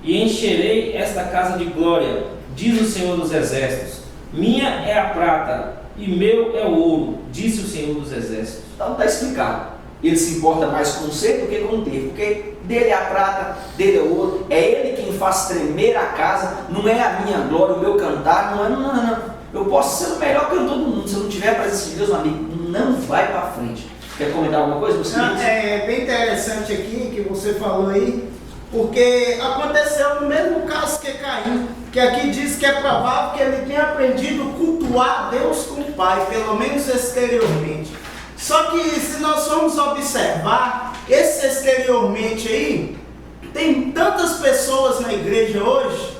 e encherei esta casa de glória, diz o Senhor dos Exércitos. Minha é a prata, e meu é o ouro, disse o Senhor dos Exércitos. Então está explicado. Ele se importa mais com o ser do que com o ter, porque dele é a prata, dele é o ouro, é ele quem faz tremer a casa, não é a minha glória, o meu cantar, não. Eu posso ser o melhor cantor do mundo, se eu não tiver a presença de Deus, meu amigo, não vai para frente. Quer comentar alguma coisa? Você É bem interessante aqui que você falou aí, porque aconteceu no mesmo caso que Caim, que aqui diz que é provável que ele tenha aprendido a cultuar Deus com o Pai, pelo menos exteriormente. Só que se nós formos observar, esse exteriormente aí, tem tantas pessoas na igreja hoje,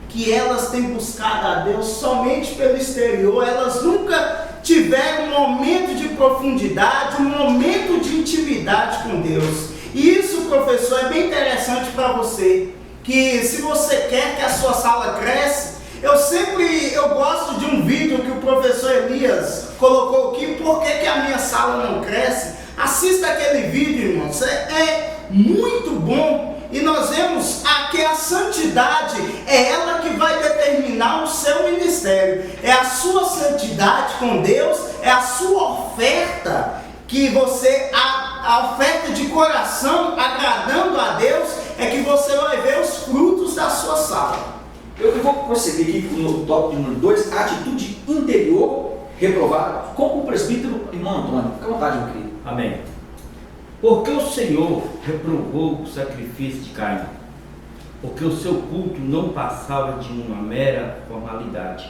que elas têm buscado a Deus somente pelo exterior, elas nunca tiveram um momento de profundidade, um momento de intimidade com Deus. E isso, professor, é bem interessante para você, que se você quer que a sua sala cresça, eu gosto de um vídeo que o professor Elias colocou aqui, por que a minha sala não cresce? Assista aquele vídeo, irmãos, é muito bom. E nós vemos que a santidade é ela que vai determinar o seu ministério. É a sua santidade com Deus, é a sua oferta que você, a oferta de coração agradando a Deus, é que você vai ver os frutos da sua sala. Eu vou prosseguir aqui no tópico número 2, atitude interior reprovada, com o presbítero irmão Antônio. Fica à vontade, meu querido. Amém. Porque o Senhor reprovou o sacrifício de Caim, porque o seu culto não passava de uma mera formalidade.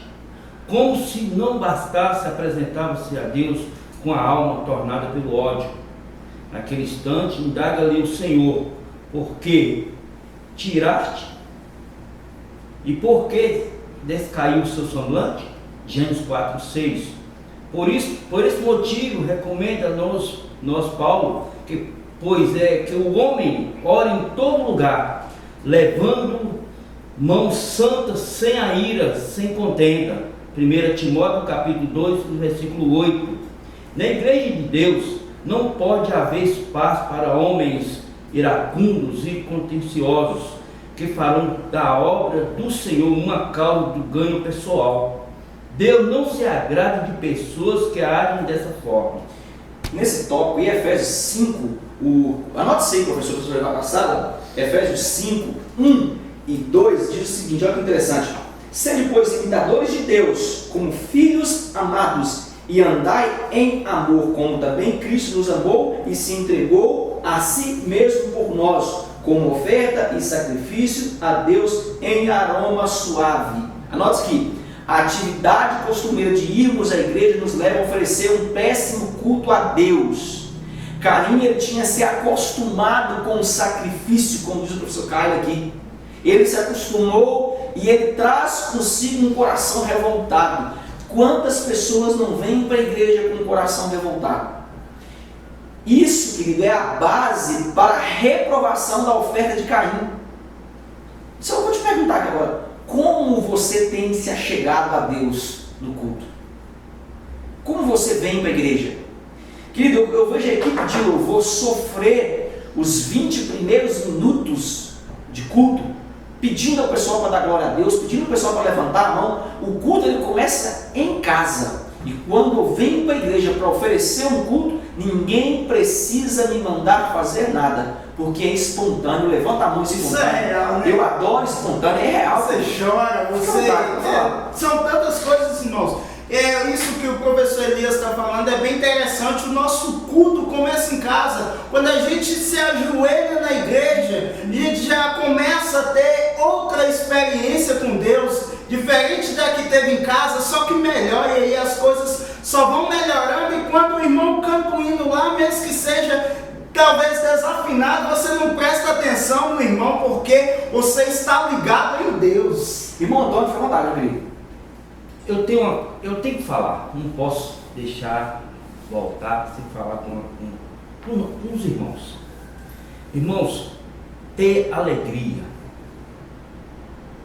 Como se não bastasse, apresentava-se a Deus com a alma tornada pelo ódio. Naquele instante, indaga-lhe o Senhor, por que tiraste? E por que descaiu o seu semblante? Gênesis 4, 6. Por esse motivo, recomenda nós Paulo, pois é que o homem ore em todo lugar, levando mãos santas, sem a ira, sem contenda. 1 Timóteo capítulo 2, versículo 8. Na igreja de Deus não pode haver espaço para homens iracundos e contenciosos, que farão da obra do Senhor uma causa do ganho pessoal. Deus não se agrada de pessoas que agem dessa forma. Nesse tópico, em Efésios 5, anote isso aí, professor, para você levar passada. Efésios 5, 1 e 2 diz o seguinte, olha que interessante. Sede, pois, imitadores de Deus, como filhos amados, e andai em amor, como também Cristo nos amou e se entregou a si mesmo por nós, como oferta e sacrifício a Deus em aroma suave. Anote aqui, a atividade costumeira de irmos à igreja nos leva a oferecer um péssimo culto a Deus. Caim, ele tinha se acostumado com o sacrifício, como diz o professor Caio aqui. Ele se acostumou e ele traz consigo um coração revoltado. Quantas pessoas não vêm para a igreja com um coração revoltado? Isso, querido, é a base para a reprovação da oferta de Caim. Só eu vou te perguntar aqui agora, como você tem se achegado a Deus no culto? Como você vem para a igreja? Querido, eu vejo a equipe de louvor sofrer os 20 primeiros minutos de culto, pedindo ao pessoal para dar glória a Deus, pedindo ao pessoal para levantar a mão. O culto ele começa em casa. E quando eu venho para a igreja para oferecer um culto, ninguém precisa me mandar fazer nada, porque é espontâneo. Levanta a mão espontâneo. Isso é real, né? Eu adoro espontâneo, é real. Você chora, você. São tantas coisas, irmãos. É isso que o professor Elias está falando, é bem interessante. O nosso culto começa em casa. Quando a gente se ajoelha na igreja, a gente já começa a ter outra experiência com Deus, diferente da que teve em casa, só que melhor. E aí as coisas só vão melhorando. E quando o irmão canta um hino lá, mesmo que seja talvez desafinado, você não presta atenção no irmão, porque você está ligado em Deus. Irmão Antônio, fica à vontade, meu querido. Eu tenho que falar, não posso deixar voltar sem falar com os irmãos. Irmãos, ter alegria.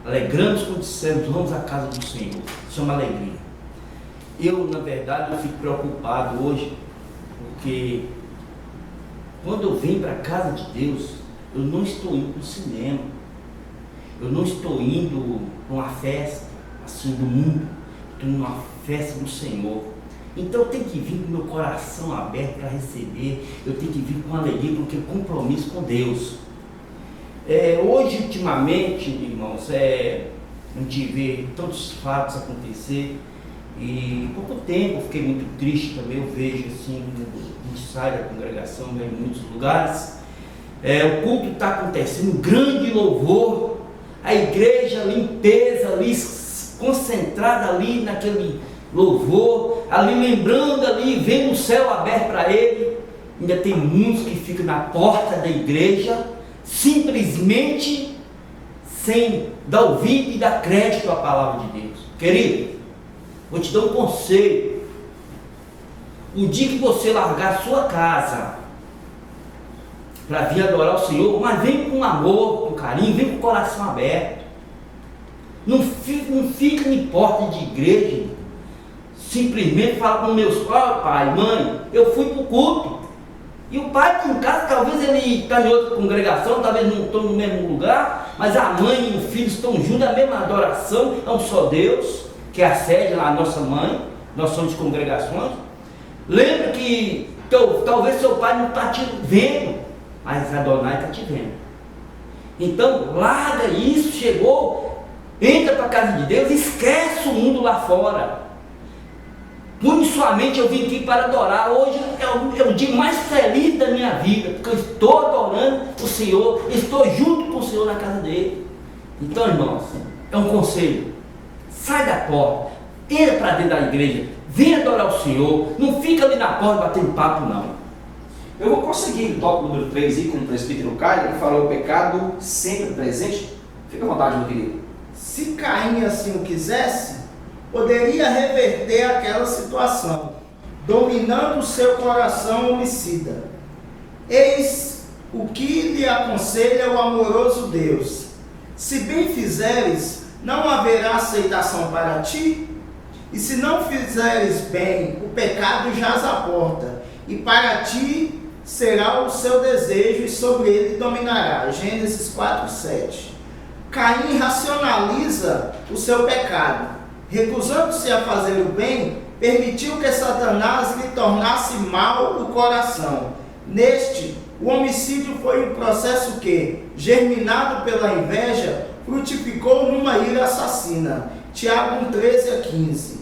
Alegramos quando dissemos, vamos à casa do Senhor. Isso é uma alegria. Eu, na verdade, eu fico preocupado hoje, porque quando eu venho para a casa de Deus, eu não estou indo para o cinema. Eu não estou indo para uma festa assim do mundo. Estou numa festa do Senhor. Então eu tenho que vir com meu coração aberto para receber. Eu tenho que vir com alegria, porque compromisso com Deus. Hoje, ultimamente, irmãos, a gente vê tantos fatos acontecer. E por pouco tempo eu fiquei muito triste também. Eu vejo assim, a gente sai da congregação, vai em muitos lugares. O culto está acontecendo, grande louvor. A igreja, limpeza ali, concentrada ali naquele louvor, ali lembrando ali, vendo o céu aberto para ele. Ainda tem muitos que ficam na porta da igreja, simplesmente sem dar ouvido e dar crédito à palavra de Deus. Querido, vou te dar um conselho. O dia que você largar a sua casa para vir adorar o Senhor, mas vem com amor, com carinho, vem com o coração aberto. Não fica em porta de igreja, simplesmente fala com meus pais, pai, mãe, eu fui para o culto. E o pai está em casa, talvez ele está em outra congregação, talvez não estão no mesmo lugar, mas a mãe e o filho estão juntos, a mesma adoração, é um só Deus, que é a sede lá, a nossa mãe, nós somos de congregações. Lembra que talvez seu pai não está te vendo, mas Adonai está te vendo. Então, larga isso, chegou. Entra para a casa de Deus, esquece o mundo lá fora. Pune sua mente, eu vim aqui para adorar. Hoje é o dia mais feliz da minha vida, porque eu estou adorando o Senhor, estou junto com o Senhor na casa dele. Então, irmãos, é um conselho. Sai da porta, entra para dentro da igreja, vem adorar o Senhor, não fica ali na porta batendo papo, não. Eu vou conseguir o tópico número 3 aí com o presbítero Caio, que falou o pecado sempre presente. Fica à vontade, meu querido. Se Caim assim o quisesse, poderia reverter aquela situação, dominando o seu coração homicida. Eis o que lhe aconselha o amoroso Deus: se bem fizeres, não haverá aceitação para ti? E se não fizeres bem, o pecado jaz à porta, e para ti será o seu desejo, e sobre ele dominará. Gênesis 4:7. Caim racionaliza o seu pecado. Recusando-se a fazer o bem, permitiu que Satanás lhe tornasse mal o coração. Neste, o homicídio foi um processo que, germinado pela inveja, frutificou numa ira assassina. Tiago 1:13-15.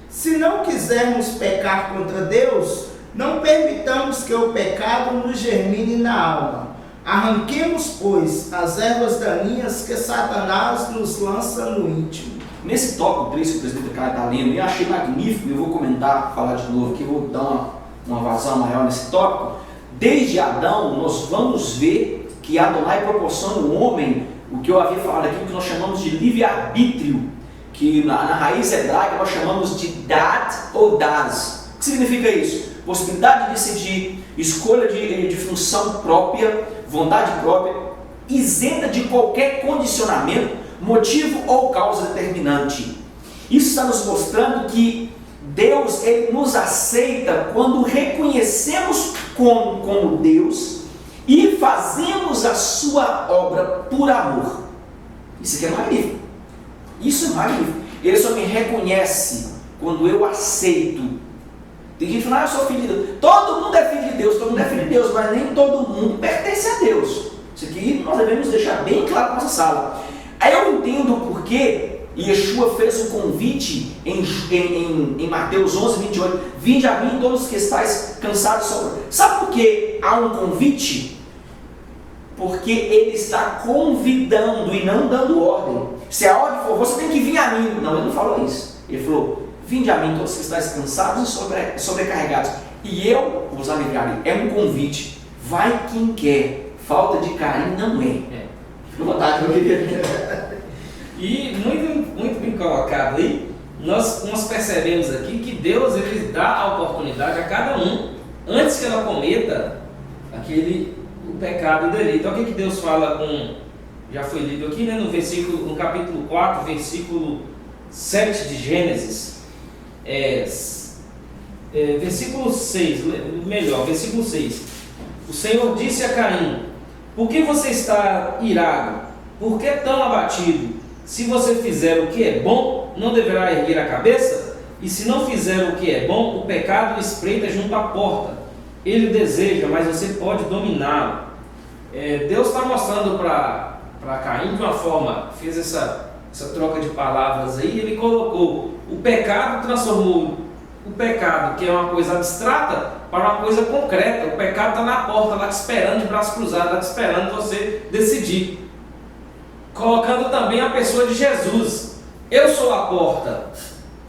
Se não quisermos pecar contra Deus, não permitamos que o pecado nos germine na alma. Arranquemos, pois, as ervas daninhas que Satanás nos lança no íntimo. Nesse tópico 3 que o presbítero Caio está lendo, eu achei magnífico, eu vou comentar, falar de novo aqui, vou dar uma vazão maior nesse tópico. Desde Adão, nós vamos ver que Adonai proporciona ao homem o que eu havia falado aqui, o que nós chamamos de livre-arbítrio, que na raiz hebraica nós chamamos de dat ou das. O que significa isso? Possibilidade de decidir, escolha de função própria, vontade própria, isenta de qualquer condicionamento, motivo ou causa determinante. Isso está nos mostrando que Deus ele nos aceita quando reconhecemos como Deus e fazemos a sua obra por amor. Isso aqui é magnífico. Isso é magnífico. Ele só me reconhece quando eu aceito. Tem gente que fala, eu sou filho de Deus. Todo mundo é filho de Deus, todo mundo é filho de Deus, mas nem todo mundo pertence a Deus. Isso aqui nós devemos deixar bem claro na nossa sala. Aí eu entendo porque Yeshua fez um convite em Mateus 11, 28. Vinde a mim todos que estáis cansados. Sabe por que há um convite? Porque ele está convidando e não dando ordem. Se a ordem for, você tem que vir a mim. Não, ele não falou isso. Ele falou, vinde a mim todos que estáis cansados e sobrecarregados. E eu vos aliviarei. É um convite. Vai quem quer. Falta de carinho não é. Fica à vontade, meu querido. E muito bem colocado aí, nós percebemos aqui que Deus ele dá a oportunidade a cada um, antes que ela cometa o pecado e o delito. Então o que Deus fala já foi lido aqui, né, no capítulo 4, versículo 7 de Gênesis, versículo 6, versículo 6. O Senhor disse a Caim, por que você está irado? Por que tão abatido? Se você fizer o que é bom, não deverá erguer a cabeça? E se não fizer o que é bom, o pecado espreita junto à porta. Ele deseja, mas você pode dominá-lo. Deus está mostrando para Caim de uma forma, fez essa troca de palavras aí, ele colocou o pecado, transformou o pecado, que é uma coisa abstrata, para uma coisa concreta. O pecado está na porta, lá te esperando, de braço cruzado, lá te esperando você decidir. Colocando também a pessoa de Jesus. Eu sou a porta.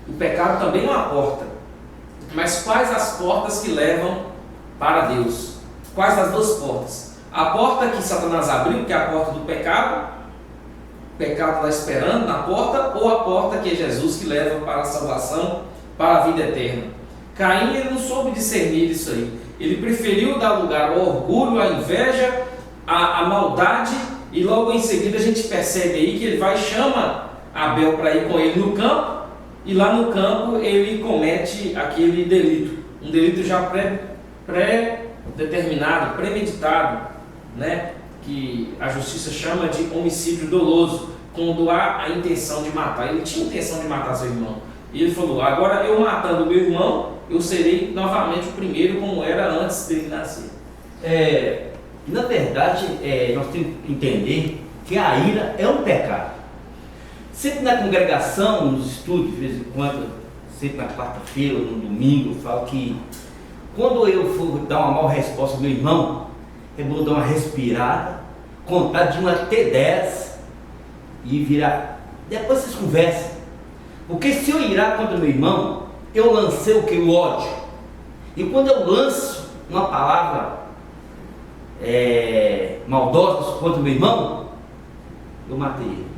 O pecado também é uma porta. Mas quais as portas que levam para Deus? Quais as duas portas? A porta que Satanás abriu, que é a porta do pecado. O pecado está esperando na porta. Ou a porta que é Jesus, que leva para a salvação, para a vida eterna. Caim ele não soube discernir isso aí. Ele preferiu dar lugar ao orgulho, à inveja, à maldade. E logo em seguida a gente percebe aí que ele vai e chama Abel para ir com ele no campo, e lá no campo ele comete aquele delito, um delito já pré-determinado, premeditado, né? Que a justiça chama de homicídio doloso, quando há a intenção de matar. Ele tinha intenção de matar seu irmão, e ele falou, agora eu matando meu irmão, eu serei novamente o primeiro como era antes dele nascer. Na verdade, nós temos que entender que a ira é um pecado. Sempre na congregação, nos estudos, de vez em quando, sempre na quarta-feira ou no domingo, eu falo que quando eu for dar uma mal resposta ao meu irmão, eu vou dar uma respirada, contar de 1 até 10 e virar. Depois vocês conversam. Porque se eu irar contra o meu irmão, eu lancei o que? O ódio. E quando eu lanço uma palavra maldosa contra o meu irmão, eu matei ele.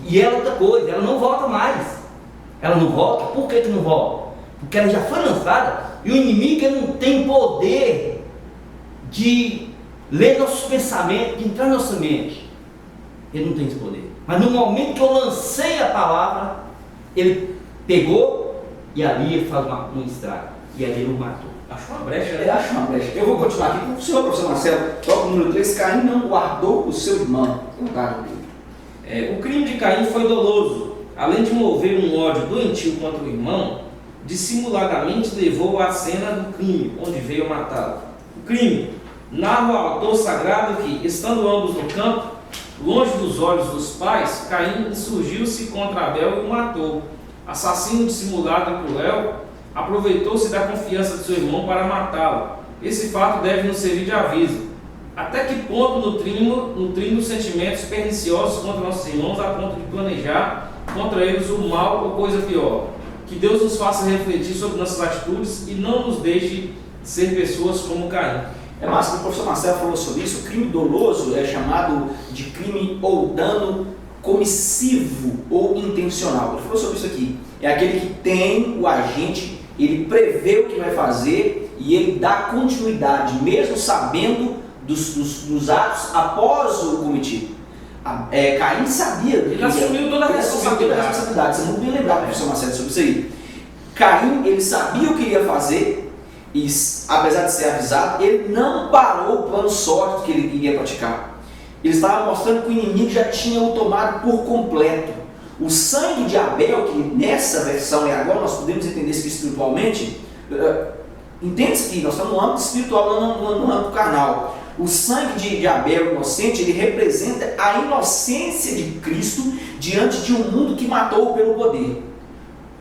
E é outra coisa, ela não volta mais. Ela não volta, por que não volta? Porque ela já foi lançada, e o inimigo ele não tem poder de ler nossos pensamentos, de entrar na nossa mente. Ele não tem esse poder. Mas no momento que eu lancei a palavra, ele pegou e ali ele faz um estrago. E ali ele o matou. Acho uma brecha, né? Ele acha uma brecha. Eu vou continuar aqui com o senhor, professor Marcelo. Toca o número 3. Caim não guardou o seu irmão. O crime de Caim foi doloso. Além de mover um ódio doentio contra o irmão, dissimuladamente levou à cena do crime, onde veio matá-lo. O crime narra o autor sagrado que, estando ambos no campo, longe dos olhos dos pais, Caim insurgiu-se contra Abel e o matou. Assassino dissimulado e cruel, aproveitou-se da confiança de seu irmão para matá-lo. Esse fato deve nos servir de aviso. Até que ponto nutrimos sentimentos perniciosos contra nossos irmãos, a ponto de planejar contra eles o mal ou coisa pior? Que Deus nos faça refletir sobre nossas atitudes e não nos deixe ser pessoas como Caim. É massa, o professor Marcelo falou sobre isso. O crime doloso é chamado de crime ou dano comissivo ou intencional. Ele falou sobre isso aqui. É aquele que tem o agente, ele prevê o que vai fazer e ele dá continuidade, mesmo sabendo dos atos após o cometido. Caim sabia. Ele assumiu toda a responsabilidade. Você não bem lembrado, professor Marcelo, sobre isso aí. Caim, ele sabia o que ia fazer e, apesar de ser avisado, ele não parou o plano sórdido que ele iria praticar. Ele estava mostrando que o inimigo já tinha o tomado por completo. O sangue de Abel, que nessa versão e agora nós podemos entender isso aqui espiritualmente, entende-se que nós estamos no âmbito espiritual, não no âmbito carnal. O sangue de Abel inocente, ele representa a inocência de Cristo diante de um mundo que matou-o pelo poder.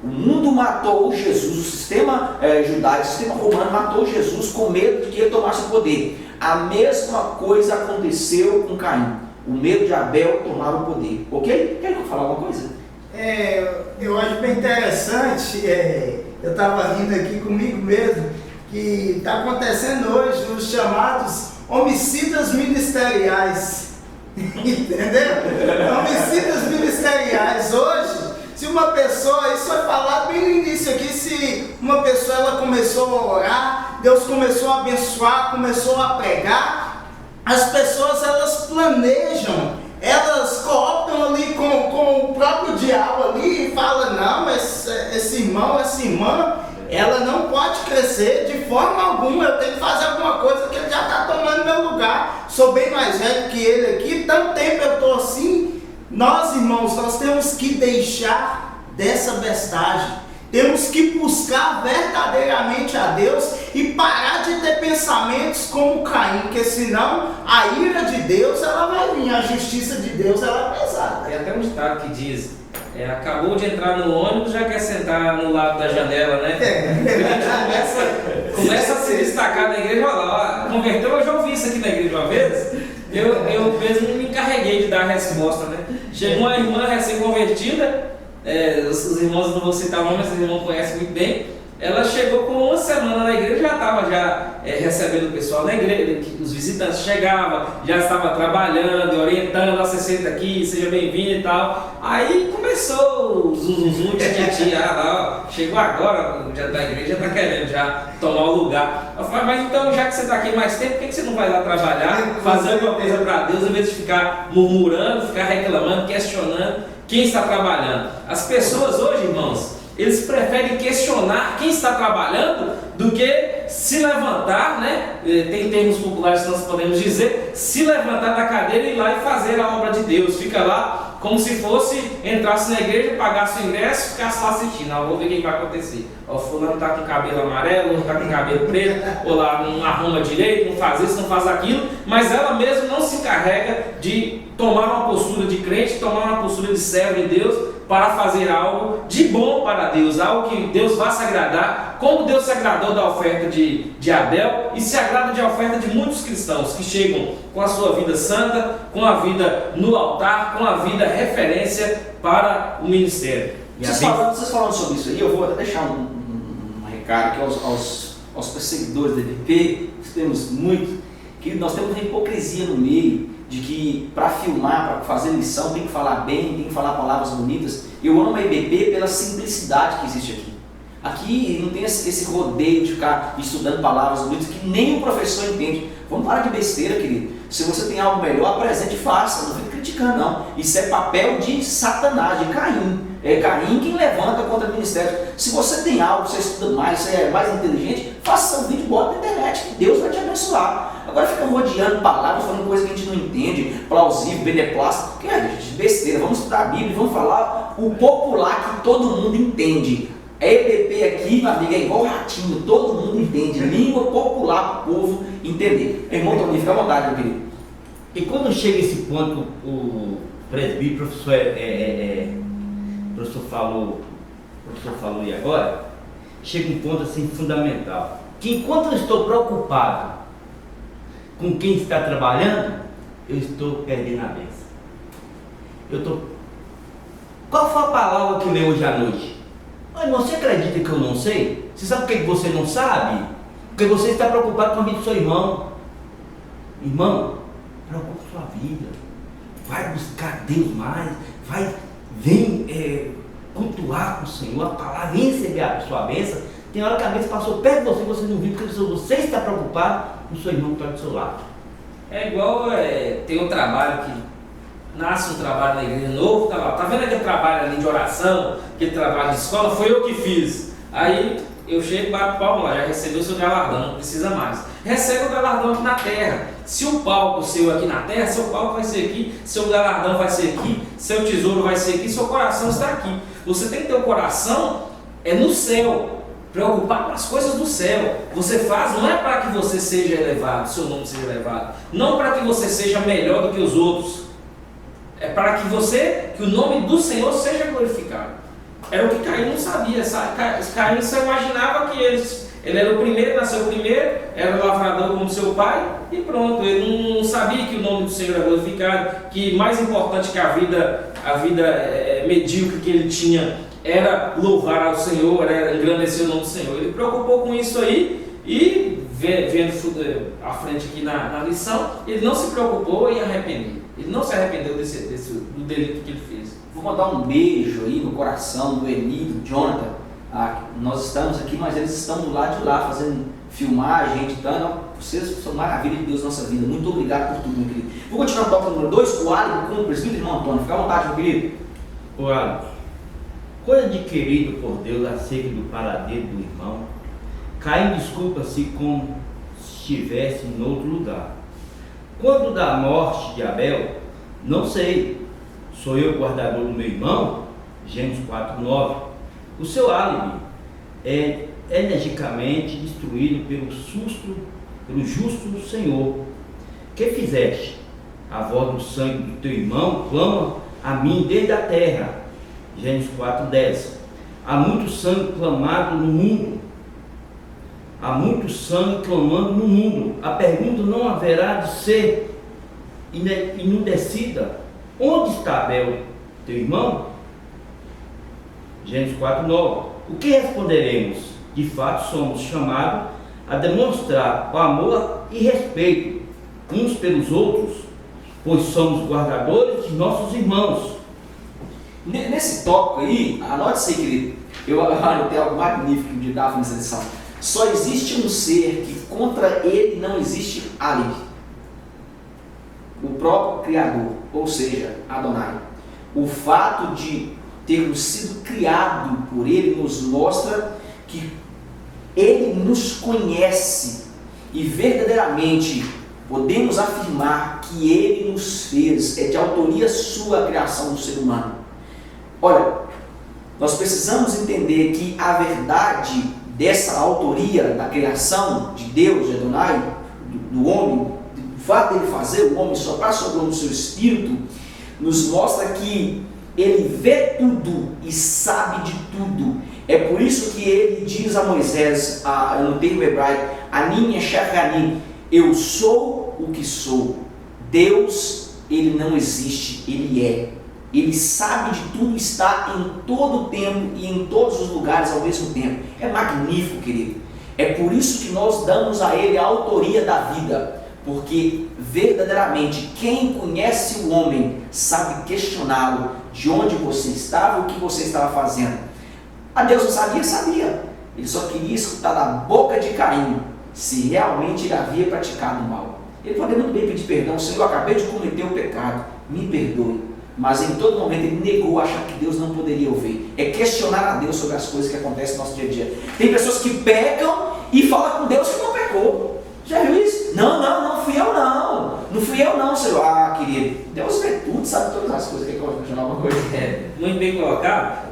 O mundo matou Jesus, o sistema judaico, o sistema romano matou Jesus com medo de que ele tomasse o poder. A mesma coisa aconteceu com Caim. O medo de Abel tomar o poder. Ok? Quer que eu fale alguma coisa? Eu acho bem interessante, eu estava rindo aqui comigo mesmo, que está acontecendo hoje os chamados homicidas ministeriais. Entendeu? Homicidas ministeriais. Hoje, se uma pessoa, isso foi falado bem no início aqui, se uma pessoa ela começou a orar, Deus começou a abençoar, começou a pregar, as pessoas elas planejam, elas cooptam ali com o próprio diabo ali e falam, não, esse irmão, essa irmã, ela não pode crescer de forma alguma, eu tenho que fazer alguma coisa que ele já está tomando meu lugar, sou bem mais velho que ele aqui, tanto tempo eu estou assim. Nós, irmãos, nós temos que deixar dessa bestagem. Temos que buscar verdadeiramente a Deus e parar de ter pensamentos como Caim, porque senão a ira de Deus ela vai vir, a justiça de Deus ela é pesada. Tem até um ditado que diz, acabou de entrar no ônibus, já quer sentar no lado da janela, né? A gente começa a se destacar na igreja, olha lá, converteu, eu já ouvi isso aqui na igreja uma vez, eu mesmo me encarreguei de dar a resposta, né? Chegou uma irmã recém-convertida, os irmãos não vou citar o nome, mas os irmãos conhecem muito bem. Ela chegou com uma semana na igreja, já estava recebendo o pessoal na igreja, os visitantes chegavam, já estava trabalhando, orientando, você senta aqui, seja bem-vindo e tal. Aí começou o zum, chegou agora, já da igreja, já está querendo já tomar o lugar. Eu falei, mas então já que você está aqui mais tempo, por que você não vai lá trabalhar, fazer alguma coisa para Deus, em vez de ficar murmurando, ficar reclamando, questionando quem está trabalhando? As pessoas hoje, irmãos, eles preferem questionar quem está trabalhando do que se levantar, né? Tem termos populares que nós podemos dizer, se levantar da cadeira e ir lá e fazer a obra de Deus. Fica lá como se fosse, entrasse na igreja, pagasse o ingresso e ficasse lá assistindo. Vou ver o que vai acontecer. O fulano está com cabelo amarelo, ou está com cabelo preto, ou lá não arruma direito, não faz isso, não faz aquilo, mas ela mesma não se encarrega de tomar uma postura de crente, tomar uma postura de servo de Deus, para fazer algo de bom para Deus, algo que Deus vá se agradar, como Deus se agradou da oferta de Abel e se agrada de oferta de muitos cristãos que chegam com a sua vida santa, com a vida no altar, com a vida referência para o ministério. Vocês falando sobre isso aí, eu vou até deixar um recado aqui aos perseguidores da EBP, temos muito, que nós temos uma hipocrisia no meio, de que para filmar, para fazer lição, tem que falar bem, tem que falar palavras bonitas. Eu amo a EBP pela simplicidade que existe aqui. Aqui não tem esse rodeio de ficar estudando palavras bonitas que nem o professor entende. Vamos parar de besteira, querido. Se você tem algo melhor, apresente e faça. Não fique criticando, não. Isso é papel de Satanás, de Caim. É Caim quem levanta contra o ministério. Se você tem algo, você estuda mais, você é mais inteligente, faça um vídeo, bota na internet, que Deus vai te abençoar. Agora fica rodeando palavras, falando coisa que a gente não entende, plausível, beneplácito. Que é, gente, besteira. Vamos estudar a Bíblia, vamos falar o popular que todo mundo entende. A EBP aqui, meu amigo, é igual ratinho, todo mundo entende. Língua popular para o povo entender. Irmão Toninho, fica à vontade, meu querido. E quando chega esse ponto, o presbítero, professor falou e agora, chega um ponto assim fundamental, que enquanto eu estou preocupado com quem está trabalhando, eu estou perdendo a bênção. Qual foi a palavra que leu hoje à noite? Mas você acredita que eu não sei? Você sabe por que você não sabe? Porque você está preocupado com a vida do seu irmão. Irmão, preocupe com a sua vida. Vai buscar Deus mais. Vem cultuar com o Senhor a palavra, vem receber a sua bênção. Tem hora que a bênção passou perto de você não viu, porque você está preocupado com o seu irmão que está do seu lado. É igual tem um trabalho que nasce um trabalho na igreja novo, tá vendo aquele trabalho ali de oração, aquele trabalho de escola, foi eu que fiz. Aí eu chego e bato palma lá, já recebeu o seu galardão, não precisa mais. Recebe o galardão aqui na terra. Se o palco seu aqui na terra, seu palco vai ser aqui, seu galardão vai ser aqui, seu tesouro vai ser aqui, seu coração está aqui. Você tem que ter o coração no céu, preocupado com as coisas do céu. Você faz, não é para que você seja elevado, seu nome seja elevado, não para que você seja melhor do que os outros, é para que o nome do Senhor seja glorificado. Era o que Caim não sabia. Caim só imaginava que ele era o primeiro, nasceu primeiro, era lavrador como seu pai, e pronto. Ele não sabia que o nome do Senhor era glorificado, que mais importante que a vida medíocre que ele tinha era louvar ao Senhor, era engrandecer o nome do Senhor. Ele preocupou com isso aí, e vendo à frente aqui na lição, ele não se preocupou em arrepender. Ele não se arrependeu do delito que ele fez. Vou mandar um beijo aí no coração do Eli, do Jonathan. Nós estamos aqui, mas eles estão do lado de lá, fazendo filmagem, editando. Vocês são maravilha de Deus na nossa vida. Muito obrigado por tudo, meu querido. Vou continuar no tópico número 2, o álico com o presbítero irmão Antônio. Fica à vontade, meu querido. O álico, coisa adquirido por Deus acerca do paradeiro do irmão, Caim desculpa-se como se estivesse em outro lugar. Quando da morte de Abel, não sei, sou eu guardador do meu irmão? Gênesis 4:9. O seu álibi é energicamente destruído pelo justo Senhor. Que fizeste? A voz do sangue do teu irmão clama a mim desde a terra. Gênesis 4:10. Há muito sangue clamado no mundo. Há muito sangue clamando no mundo. A pergunta não haverá de ser inundecida. Onde está Abel, teu irmão? Gênesis 4:9. O que responderemos? De fato, somos chamados a demonstrar o amor e respeito uns pelos outros, pois somos guardadores de nossos irmãos. Nesse tópico aí, anote isso aí, querido. Eu anotei algo magnífico de Davi nessa lição. Só existe um ser que contra ele não existe álibi. O próprio Criador, ou seja, Adonai. O fato de termos sido criado por ele nos mostra que ele nos conhece e verdadeiramente podemos afirmar que ele nos fez. É de autoria sua a criação do ser humano. Olha, nós precisamos entender que a verdade dessa autoria da criação de Deus, de Adonai, do homem, o fato dele fazer o homem soprar sobre o homem o seu espírito, nos mostra que ele vê tudo e sabe de tudo. É por isso que ele diz a Moisés, no termo hebraico, Anim Eshachani, eu sou o que sou. Deus, ele não existe, ele é. Ele sabe de tudo, está em todo o tempo e em todos os lugares ao mesmo tempo. É magnífico, querido. É por isso que nós damos a ele a autoria da vida, porque verdadeiramente quem conhece o homem sabe questioná-lo de onde você estava, o que você estava fazendo. A Deus não sabia? Sabia. Ele só queria escutar da boca de Caim se realmente ele havia praticado o mal. Ele poderia muito bem pedir perdão: Senhor, eu acabei de cometer o pecado, me perdoe. Mas em todo momento ele negou, achar que Deus não poderia ouvir. É questionar a Deus sobre as coisas que acontecem no nosso dia a dia. Tem pessoas que pecam e falam com Deus que não pecou. Já viu isso? Não fui eu não. Não fui eu não, Senhor. Querido, Deus vê tudo, sabe todas as coisas. Quer questionar alguma coisa? Muito bem colocado.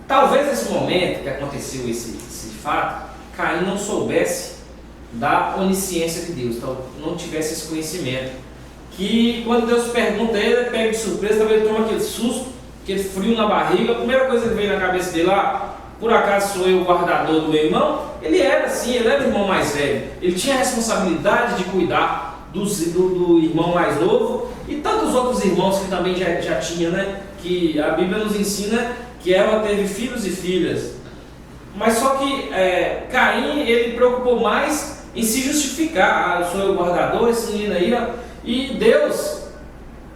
Talvez nesse momento que aconteceu esse fato, Caim não soubesse da onisciência de Deus, então não tivesse esse conhecimento. Que quando Deus pergunta a ele pega de surpresa, talvez ele toma aquele susto, aquele frio na barriga. A primeira coisa que veio na cabeça dele por acaso sou eu o guardador do meu irmão? Ele era assim, ele era o irmão mais velho. Ele tinha a responsabilidade de cuidar do irmão mais novo e tantos outros irmãos que também já tinha, né? Que a Bíblia nos ensina que Eva teve filhos e filhas. Mas só que Caim, ele preocupou mais em se justificar. Eu sou o guardador, esse menino aí, e Deus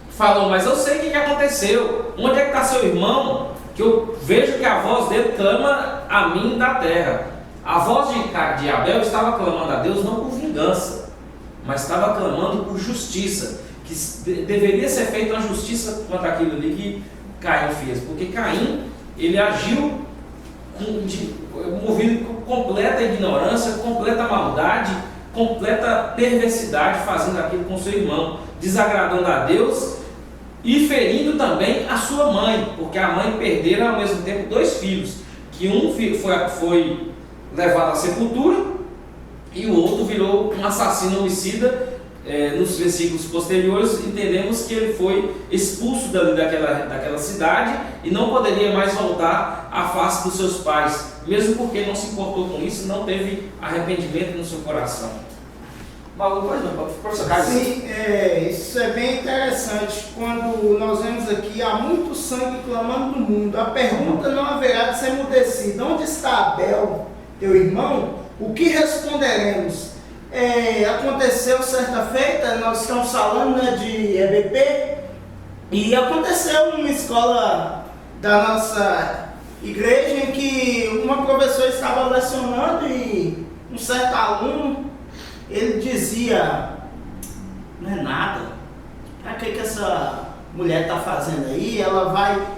falou: mas eu sei o que aconteceu. Onde é que está seu irmão? Que eu vejo que a voz dele clama a mim da terra. A voz de Abel estava clamando a Deus não por vingança, mas estava clamando por justiça, que deveria ser feita uma justiça quanto àquilo ali que Caim fez, porque Caim, ele agiu movido com completa ignorância, completa maldade, completa perversidade fazendo aquilo com seu irmão, desagradando a Deus e ferindo também a sua mãe, porque a mãe perdera ao mesmo tempo 2 filhos, que um foi levado à sepultura e o outro virou um assassino homicida. Nos versículos posteriores entendemos que ele foi expulso daquela cidade e não poderia mais voltar à face dos seus pais, mesmo porque não se importou com isso, não teve arrependimento no seu coração. Professor Carlos. Sim, isso é bem interessante. Quando nós vemos aqui, há muito sangue clamando no mundo. A pergunta não haverá de ser emudecida: onde está Abel, teu irmão? O que responderemos? Aconteceu certa feita, nós estamos falando, né, de EBP, e aconteceu numa escola da nossa igreja em que uma professora estava lecionando e um certo aluno, ele dizia: não é nada, para que essa mulher está fazendo aí? Ela vai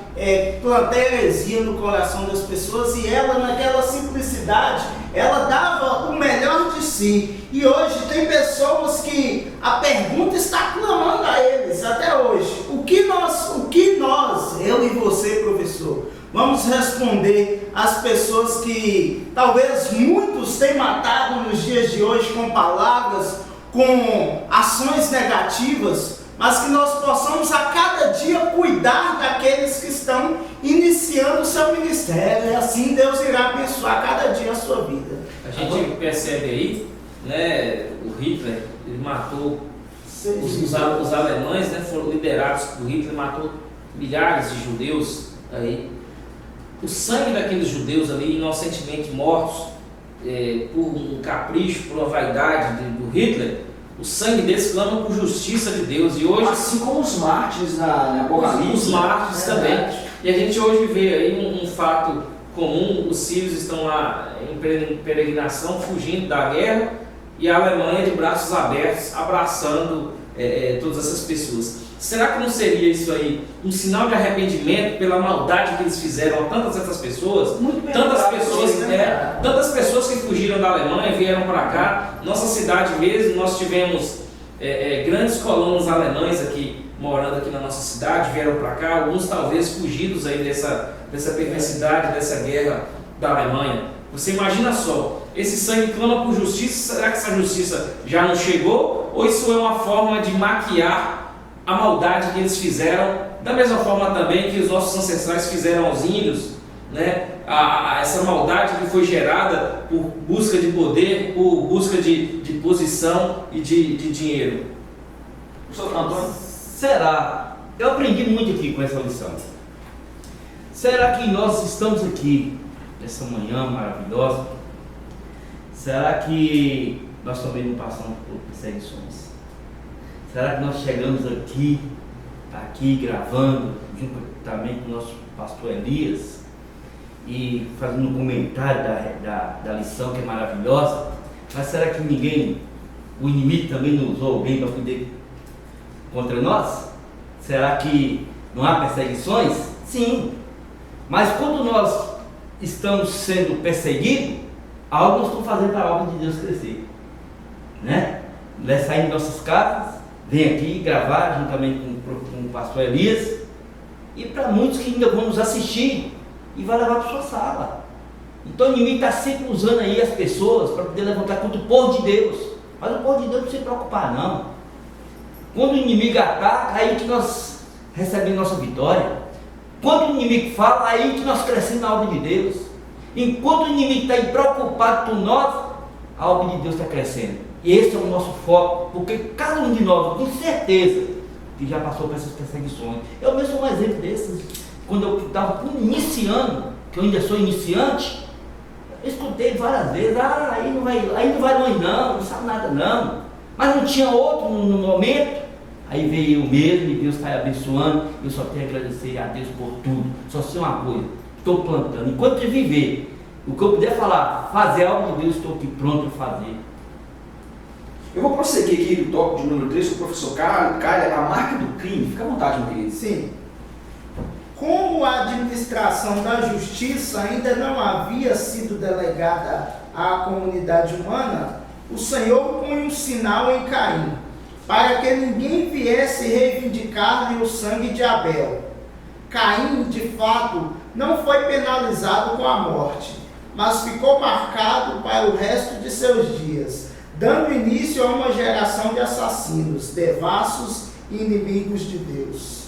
plantar heresia no coração das pessoas. E ela, naquela simplicidade, ela dava o melhor de si. E hoje tem pessoas que a pergunta está clamando a eles até hoje: o que nós, eu e você, professor, vamos responder às pessoas que talvez muitos têm matado nos dias de hoje com palavras, com ações negativas, mas que nós possamos a cada dia cuidar daqueles que estão iniciando o seu ministério, e assim Deus irá abençoar cada dia a sua vida. A gente percebe aí, né, o Hitler, ele matou os alemães, né, foram liderados por Hitler, matou milhares de judeus aí. O sangue daqueles judeus ali, inocentemente mortos por um capricho, por uma vaidade do Hitler, o sangue deles clama por justiça de Deus. E hoje, assim como os mártires na Apocalipse, os mártires também. E a gente hoje vê aí um fato comum: os sírios estão lá em peregrinação, fugindo da guerra, e a Alemanha de braços abertos, abraçando todas essas pessoas. Será que não seria isso aí um sinal de arrependimento pela maldade que eles fizeram a tantas essas pessoas? Tantas pessoas que fugiram da Alemanha vieram para cá. Nossa cidade mesmo, nós tivemos grandes colonos alemães aqui, morando aqui na nossa cidade, vieram para cá, alguns talvez fugidos aí dessa perversidade, dessa guerra da Alemanha. Você imagina só, esse sangue clama por justiça. Será que essa justiça já não chegou? Ou isso é uma forma de maquiar a maldade que eles fizeram, da mesma forma também que os nossos ancestrais fizeram aos índios, né? Essa maldade que foi gerada por busca de poder, por busca de posição e de dinheiro. Professor Antônio? Será? Eu aprendi muito aqui com essa lição. Será que nós estamos aqui nessa manhã maravilhosa? Será que nós também não passamos por perseguições? Será que nós chegamos aqui gravando, juntamente com o nosso pastor Elias, e fazendo um comentário da lição que é maravilhosa? Mas será que o inimigo também não usou alguém para poder contra nós? Será que não há perseguições? Sim. Mas quando nós estamos sendo perseguidos, algo nós estamos fazendo para a obra de Deus crescer, né? Sair de nossas casas, vem aqui gravar juntamente com o pastor Elias, e para muitos que ainda vão nos assistir, e vai levar para sua sala. Então o inimigo está sempre usando aí as pessoas para poder levantar contra o povo de Deus. Mas o povo de Deus não se preocupar não. Quando o inimigo ataca, aí que nós recebemos nossa vitória. Quando o inimigo fala, aí que nós crescemos na obra de Deus. Enquanto o inimigo está preocupado com nós, a obra de Deus está crescendo. E esse é o nosso foco, porque cada um de nós, com certeza, que já passou por essas perseguições. Eu mesmo sou um exemplo desses. Quando eu estava iniciando, que eu ainda sou iniciante, eu escutei várias vezes: aí não vai longe não sabe nada não. Mas não tinha outro no momento. Aí veio eu mesmo, e Deus está abençoando. Eu só tenho a agradecer a Deus por tudo. Só sei uma coisa: estou plantando. Enquanto eu viver, o que eu puder falar, fazer algo de Deus, estou aqui pronto para fazer. Eu vou prosseguir aqui no tópico de número 3 com o professor Caio, a marca do crime. Fica à vontade, meu querido. Sim. Como a administração da justiça ainda não havia sido delegada à comunidade humana, o Senhor põe um sinal em Caim, para que ninguém viesse reivindicar-lhe o sangue de Abel. Caim, de fato, não foi penalizado com a morte, mas ficou marcado para o resto de seus dias, dando início a uma geração de assassinos, devassos e inimigos de Deus.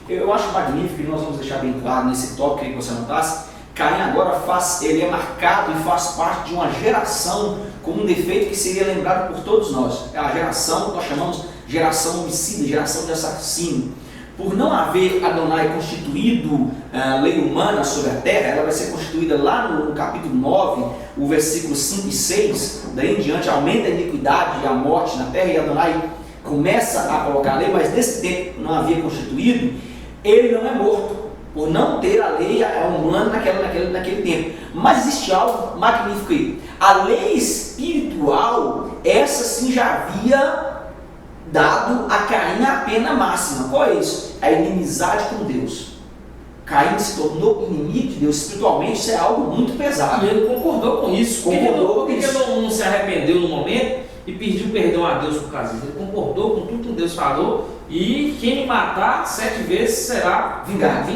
Eu acho magnífico, e nós vamos deixar bem claro nesse tópico que você notasse, Caim agora ele é marcado e faz parte de uma geração com um defeito que seria lembrado por todos nós. É a geração que nós chamamos de geração homicida, geração de assassino. Por não haver Adonai constituído lei humana sobre a terra, ela vai ser constituída lá no capítulo 9, o versículo 5 e 6, daí em diante aumenta a iniquidade e a morte na terra, e Adonai começa a colocar a lei, mas nesse tempo não havia constituído, ele não é morto, por não ter a lei humana naquele tempo. Mas existe algo magnífico aí. A lei espiritual, essa sim já havia dado a Caim a pena máxima. Qual é isso? A inimizade com Deus. Caim se tornou inimigo de Deus espiritualmente, isso é algo muito pesado. E ele concordou com isso. Por que ele não se arrependeu no momento e pediu perdão a Deus por causa disso? Ele concordou com tudo que Deus falou, e quem me matar 7 vezes será vingado.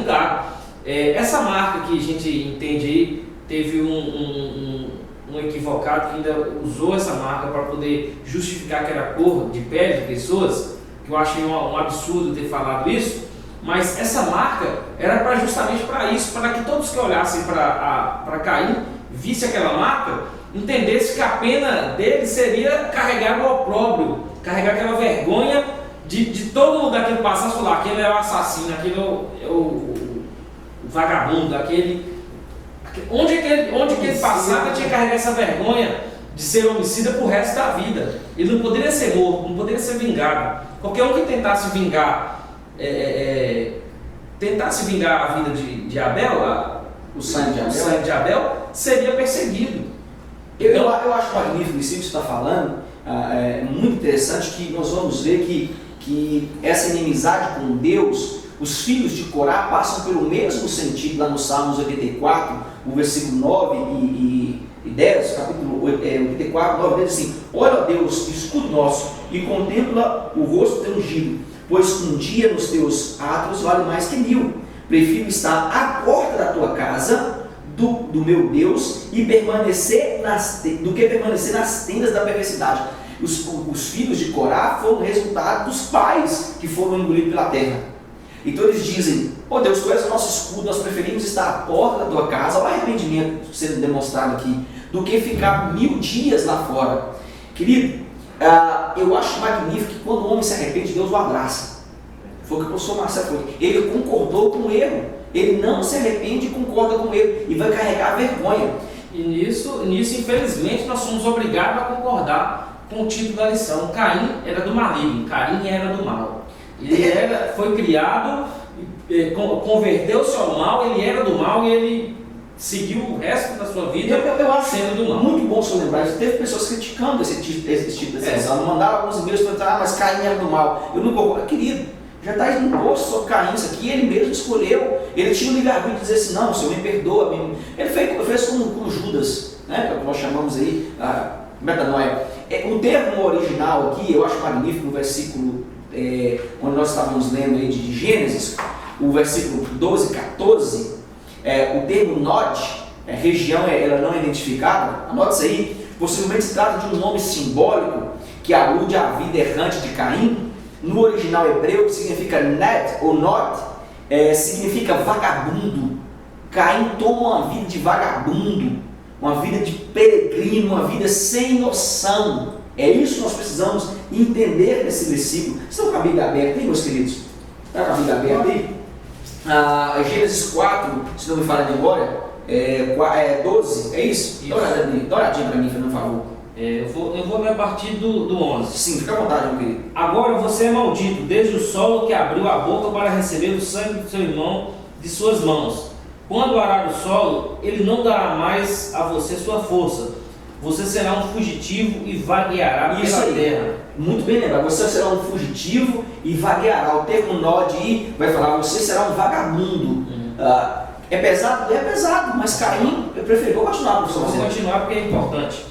Essa marca que a gente entende aí, teve um equivocado que ainda usou essa marca para poder justificar que era cor de pele de pessoas, que eu achei um absurdo ter falado isso, mas essa marca era justamente para isso, para que todos que olhassem para Caim, vissem aquela marca, entendesse que a pena dele seria carregar o opróbrio, carregar aquela vergonha de todo daquele passado, falar, aquele é o assassino, aquele é o vagabundo, onde que ele passava tinha que carregar essa vergonha de ser homicida pro resto da vida. Ele não poderia ser morto, não poderia ser vingado. Qualquer um que tentasse vingar a vida de Abel, o sangue de Abel, seria perseguido. Eu acho magnífico isso que você está falando, é muito interessante que nós vamos ver que essa inimizade com Deus, os filhos de Corá passam pelo mesmo sentido lá no Salmos 84, o versículo 9 e 10, capítulo 84, 9, diz assim: olha, Deus, escudo nosso, e contempla o rosto teu ungido, pois um dia nos teus atos vale mais que 1000. Prefiro estar à porta da tua casa do meu Deus e permanecer do que permanecer nas tendas da perversidade. Os filhos de Corá foram resultado dos pais que foram engolidos pela terra. Então eles dizem: oh Deus, tu és o nosso escudo, nós preferimos estar à porta da tua casa, olha o arrependimento sendo demonstrado aqui, do que ficar 1000 dias lá fora. Querido, eu acho magnífico que quando o homem se arrepende, Deus o abraça. Foi o que o professor Marcelo falou. Ele concordou com o erro, ele não se arrepende e concorda com o erro, e vai carregar a vergonha. E nisso, infelizmente, nós somos obrigados a concordar com o título da lição. Caim era do maligno, Caim era do mal. Ele foi criado, converteu-se ao mal, ele era do mal e ele seguiu o resto da sua vida eu acho sendo do mal. Muito bom o senhor lembrar isso. Teve pessoas criticando esse tipo de decisão. Mandaram alguns e-mails para dizer: mas Caim era do mal. Eu não concordo. Querido, já está imposto sobre Caim isso aqui, ele mesmo escolheu. Ele tinha o livre-arbítrio de dizer assim: não, Senhor, me perdoa. Ele fez como Judas, né, que nós chamamos aí metanoia. O termo original aqui, eu acho magnífico no versículo onde nós estávamos lendo aí de Gênesis, o versículo 12 e 14, o termo Nod, região ela não é identificada, anote isso aí, possivelmente se trata de um nome simbólico que alude à vida errante de Caim. No original hebreu, que significa Ned ou Nod, significa vagabundo. Caim toma uma vida de vagabundo, uma vida de peregrino, uma vida sem noção. É isso que nós precisamos entender nesse versículo. Estão com a Bíblia aberta aí, meus queridos? Está com a Bíblia aberta aí? Gênesis 4, se não me falha a memória, 12, é isso? Dá uma olhadinha para mim, por favor. Eu vou ler a partir do 11. Sim, fica à vontade, meu querido. Agora você é maldito, desde o solo que abriu a boca para receber o sangue do seu irmão de suas mãos. Quando arar o solo, ele não dará mais a você sua força. Você será um fugitivo e vagueará pela terra. Muito bem lembrado. Você será um fugitivo e vagueará. O termo Nod aí vai falar: você será um vagabundo. É pesado? É pesado, mas Caim preferiu continuar. Vamos continuar porque é importante.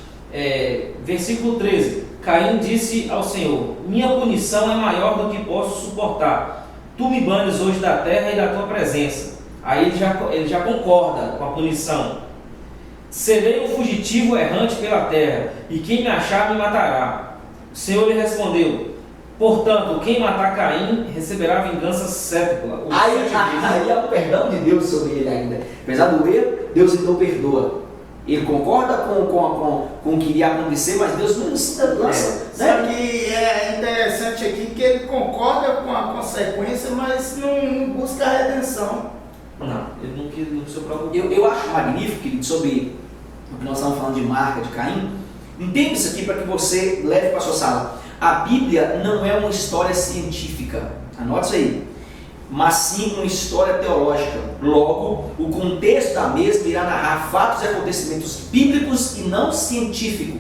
versículo 13. Caim disse ao Senhor: minha punição é maior do que posso suportar. Tu me banes hoje da terra e da tua presença. Aí ele já concorda com a punição. Serei um fugitivo errante pela terra, e quem me achar me matará. O Senhor lhe respondeu: portanto, quem matar Caim receberá vingança séptupla. Aí há o perdão de Deus sobre ele ainda. Apesar do erro, Deus então perdoa. Ele concorda com o que iria acontecer, mas Deus não lança. Só que é interessante aqui que ele concorda com a consequência, mas não busca a redenção. Não, ele não quis seu próprio. Eu acho magnífico, querido, sobre o que nós estamos falando de marca de Caim. Entenda isso aqui para que você leve para a sua sala. A Bíblia não é uma história científica, anote isso aí, mas sim uma história teológica. Logo, o contexto da mesma irá narrar fatos e acontecimentos bíblicos e não científicos.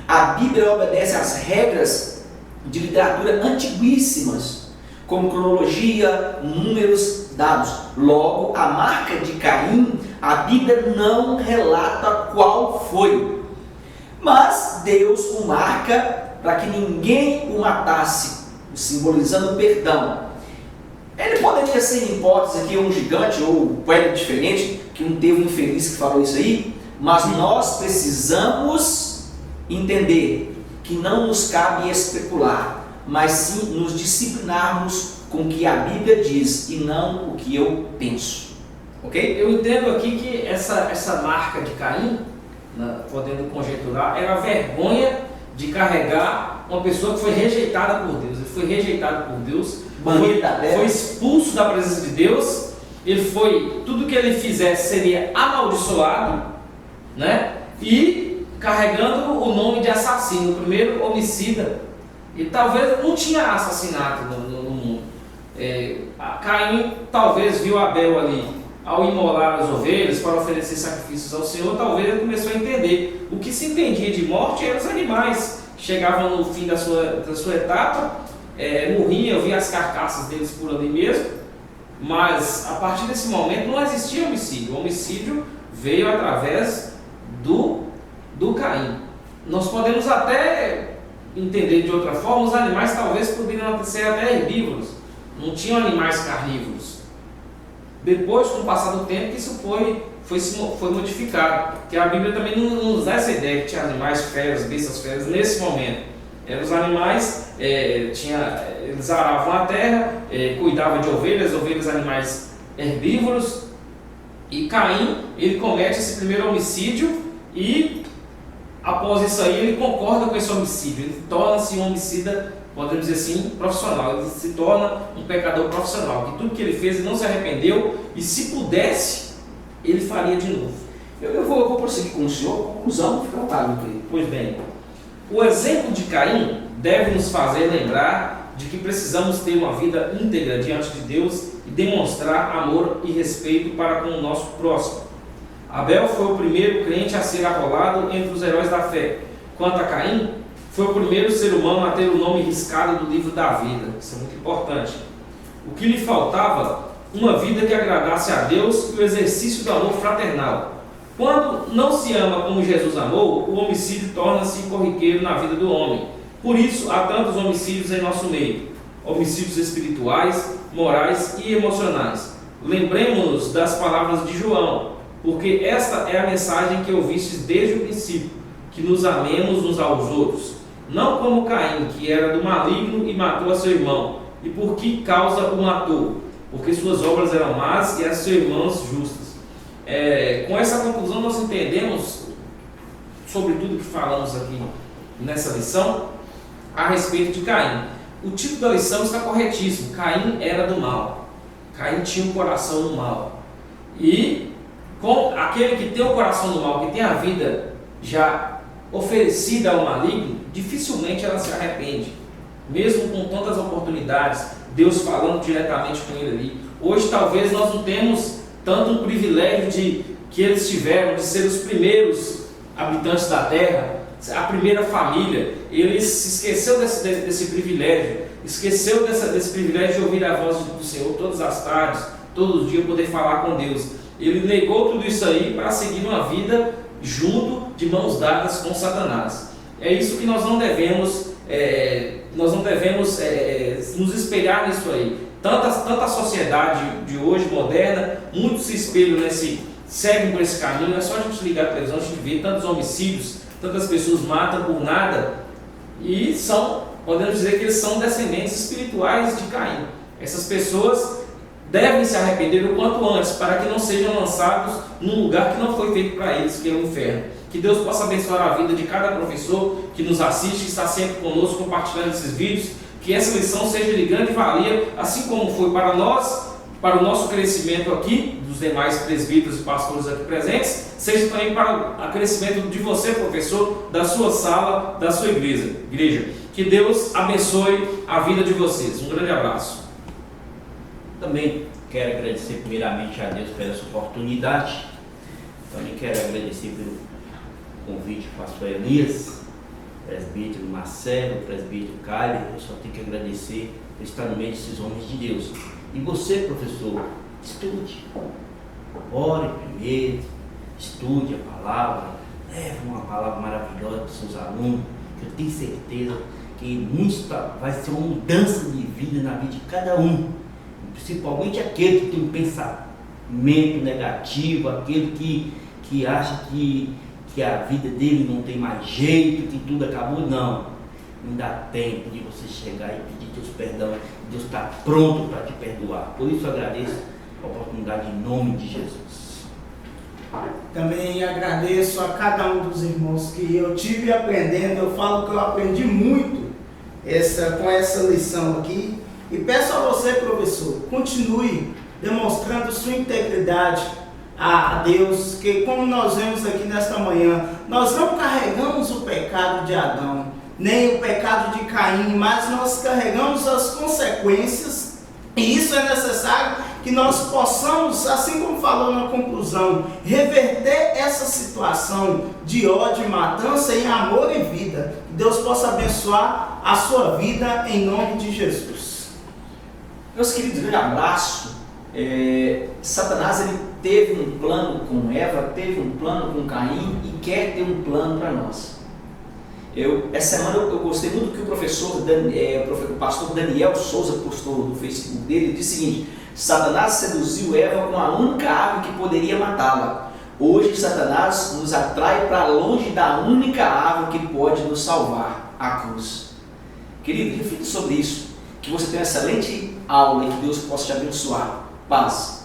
A Bíblia obedece às regras de literatura antiguíssimas, como cronologia, números, dados. Logo, a marca de Caim, a Bíblia não relata qual foi, mas Deus o marca para que ninguém o matasse, simbolizando o perdão. Ele poderia ser, em hipótese aqui, um gigante ou um diferente, que não teve um infeliz que falou isso aí, mas nós precisamos entender que não nos cabe especular, mas sim nos disciplinarmos com o que a Bíblia diz e não o que eu penso. Ok? Eu entendo aqui que essa marca de Caim, podendo conjecturar, era a vergonha de carregar uma pessoa que foi rejeitada por Deus. Ele foi rejeitado por Deus, foi expulso da presença de Deus, tudo que ele fizesse seria amaldiçoado, né? E carregando o nome de assassino, o primeiro homicida. E talvez não tinha assassinato no mundo. Caim talvez viu Abel ali, ao imolar as ovelhas para oferecer sacrifícios ao Senhor. Talvez ele começou a entender. O que se entendia de morte eram os animais. Chegavam no fim da sua etapa, morriam, via as carcaças deles por ali mesmo. Mas a partir desse momento não existia homicídio. O homicídio veio através do Caim. Nós podemos até entender de outra forma, os animais talvez poderiam ser até herbívoros, não tinham animais carnívoros. Depois, com o passar do tempo, isso foi modificado, porque a Bíblia também não nos dá essa ideia que tinha animais feras, bestas feras nesse momento. Eram os animais, eles aravam a terra, cuidavam de ovelhas, animais herbívoros, e Caim, ele comete esse primeiro homicídio e após isso aí ele concorda com esse homicídio, ele torna-se um homicida, podemos dizer assim, profissional, ele se torna um pecador profissional, que tudo que ele fez ele não se arrependeu, e se pudesse, ele faria de novo. Eu vou prosseguir com o senhor, conclusão, fica à vontade, meu querido. Pois bem, o exemplo de Caim deve nos fazer lembrar de que precisamos ter uma vida íntegra diante de Deus e demonstrar amor e respeito para com o nosso próximo. Abel foi o primeiro crente a ser arrolado entre os heróis da fé. Quanto a Caim, foi o primeiro ser humano a ter o nome riscado do livro da vida. Isso é muito importante. O que lhe faltava? Uma vida que agradasse a Deus e o exercício do amor fraternal. Quando não se ama como Jesus amou, o homicídio torna-se corriqueiro na vida do homem. Por isso, há tantos homicídios em nosso meio. Homicídios espirituais, morais e emocionais. Lembremos-nos das palavras de João, porque esta é a mensagem que ouvistes desde o princípio, que nos amemos uns aos outros. Não como Caim, que era do maligno e matou a seu irmão. E por que causa o matou? Porque suas obras eram más e as seus irmãos justas. Com essa conclusão nós entendemos, sobre tudo que falamos aqui nessa lição, a respeito de Caim. O título da lição está corretíssimo. Caim era do mal. Caim tinha um coração do mal. E com aquele que tem o coração do mal, que tem a vida já oferecida ao maligno, dificilmente ela se arrepende. Mesmo com tantas oportunidades, Deus falando diretamente com ele ali. Hoje talvez nós não temos tanto um privilégio que eles tiveram de ser os primeiros habitantes da terra, a primeira família. Ele se esqueceu desse privilégio, esqueceu desse privilégio de ouvir a voz do Senhor todas as tardes, todos os dias poder falar com Deus. Ele negou tudo isso aí para seguir uma vida junto de mãos dadas com Satanás. É isso que nós não devemos nos espelhar nisso aí. Tanta sociedade de hoje, moderna, muitos se espelham seguem por esse caminho. É só a gente ligar a televisão, a gente vê tantos homicídios, tantas pessoas matam por nada, e podemos dizer que eles são descendentes espirituais de Caim. Essas pessoas devem se arrepender o quanto antes, para que não sejam lançados num lugar que não foi feito para eles, que é o inferno. Que Deus possa abençoar a vida de cada professor que nos assiste, que está sempre conosco compartilhando esses vídeos, que essa lição seja de grande valia, assim como foi para nós, para o nosso crescimento aqui, dos demais presbíteros e pastores aqui presentes, seja também para o crescimento de você, professor, da sua sala, da sua igreja. Que Deus abençoe a vida de vocês. Um grande abraço. Também quero agradecer primeiramente a Deus pela essa oportunidade. Também quero agradecer pelo convite do pastor Elias, presbítero Marcelo, presbítero Caio. Eu só tenho que agradecer por estar no meio desses homens de Deus. E você, professor, estude. Ore primeiro, estude a palavra, leve uma palavra maravilhosa para os seus alunos, que eu tenho certeza que vai ser uma mudança de vida na vida de cada um, principalmente aquele que tem um pensamento negativo, aquele que acha que a vida dele não tem mais jeito, que tudo acabou. Não dá tempo de você chegar e pedir Deus perdão. Deus está pronto para te perdoar. Por isso eu agradeço a oportunidade em nome de Jesus. Também agradeço a cada um dos irmãos que eu tive aprendendo. Eu falo que eu aprendi muito com essa lição aqui. E peço a você, professor, continue demonstrando sua integridade a Deus, que como nós vemos aqui nesta manhã, nós não carregamos o pecado de Adão, nem o pecado de Caim, mas nós carregamos as consequências, e isso é necessário que nós possamos, assim como falou na conclusão, reverter essa situação de ódio e matança em amor e vida. Que Deus possa abençoar a sua vida em nome de Jesus. Meus queridos, um grande abraço. Satanás ele teve um plano com Eva, teve um plano com Caim e quer ter um plano para nós. Essa semana eu gostei muito do que o pastor Daniel Souza postou no Facebook dele. Ele disse o seguinte: Satanás seduziu Eva com a única árvore que poderia matá-la. Hoje Satanás nos atrai para longe da única árvore que pode nos salvar, a cruz. Querido, reflita sobre isso. Que você tenha uma excelente aula e que Deus possa te abençoar. Paz.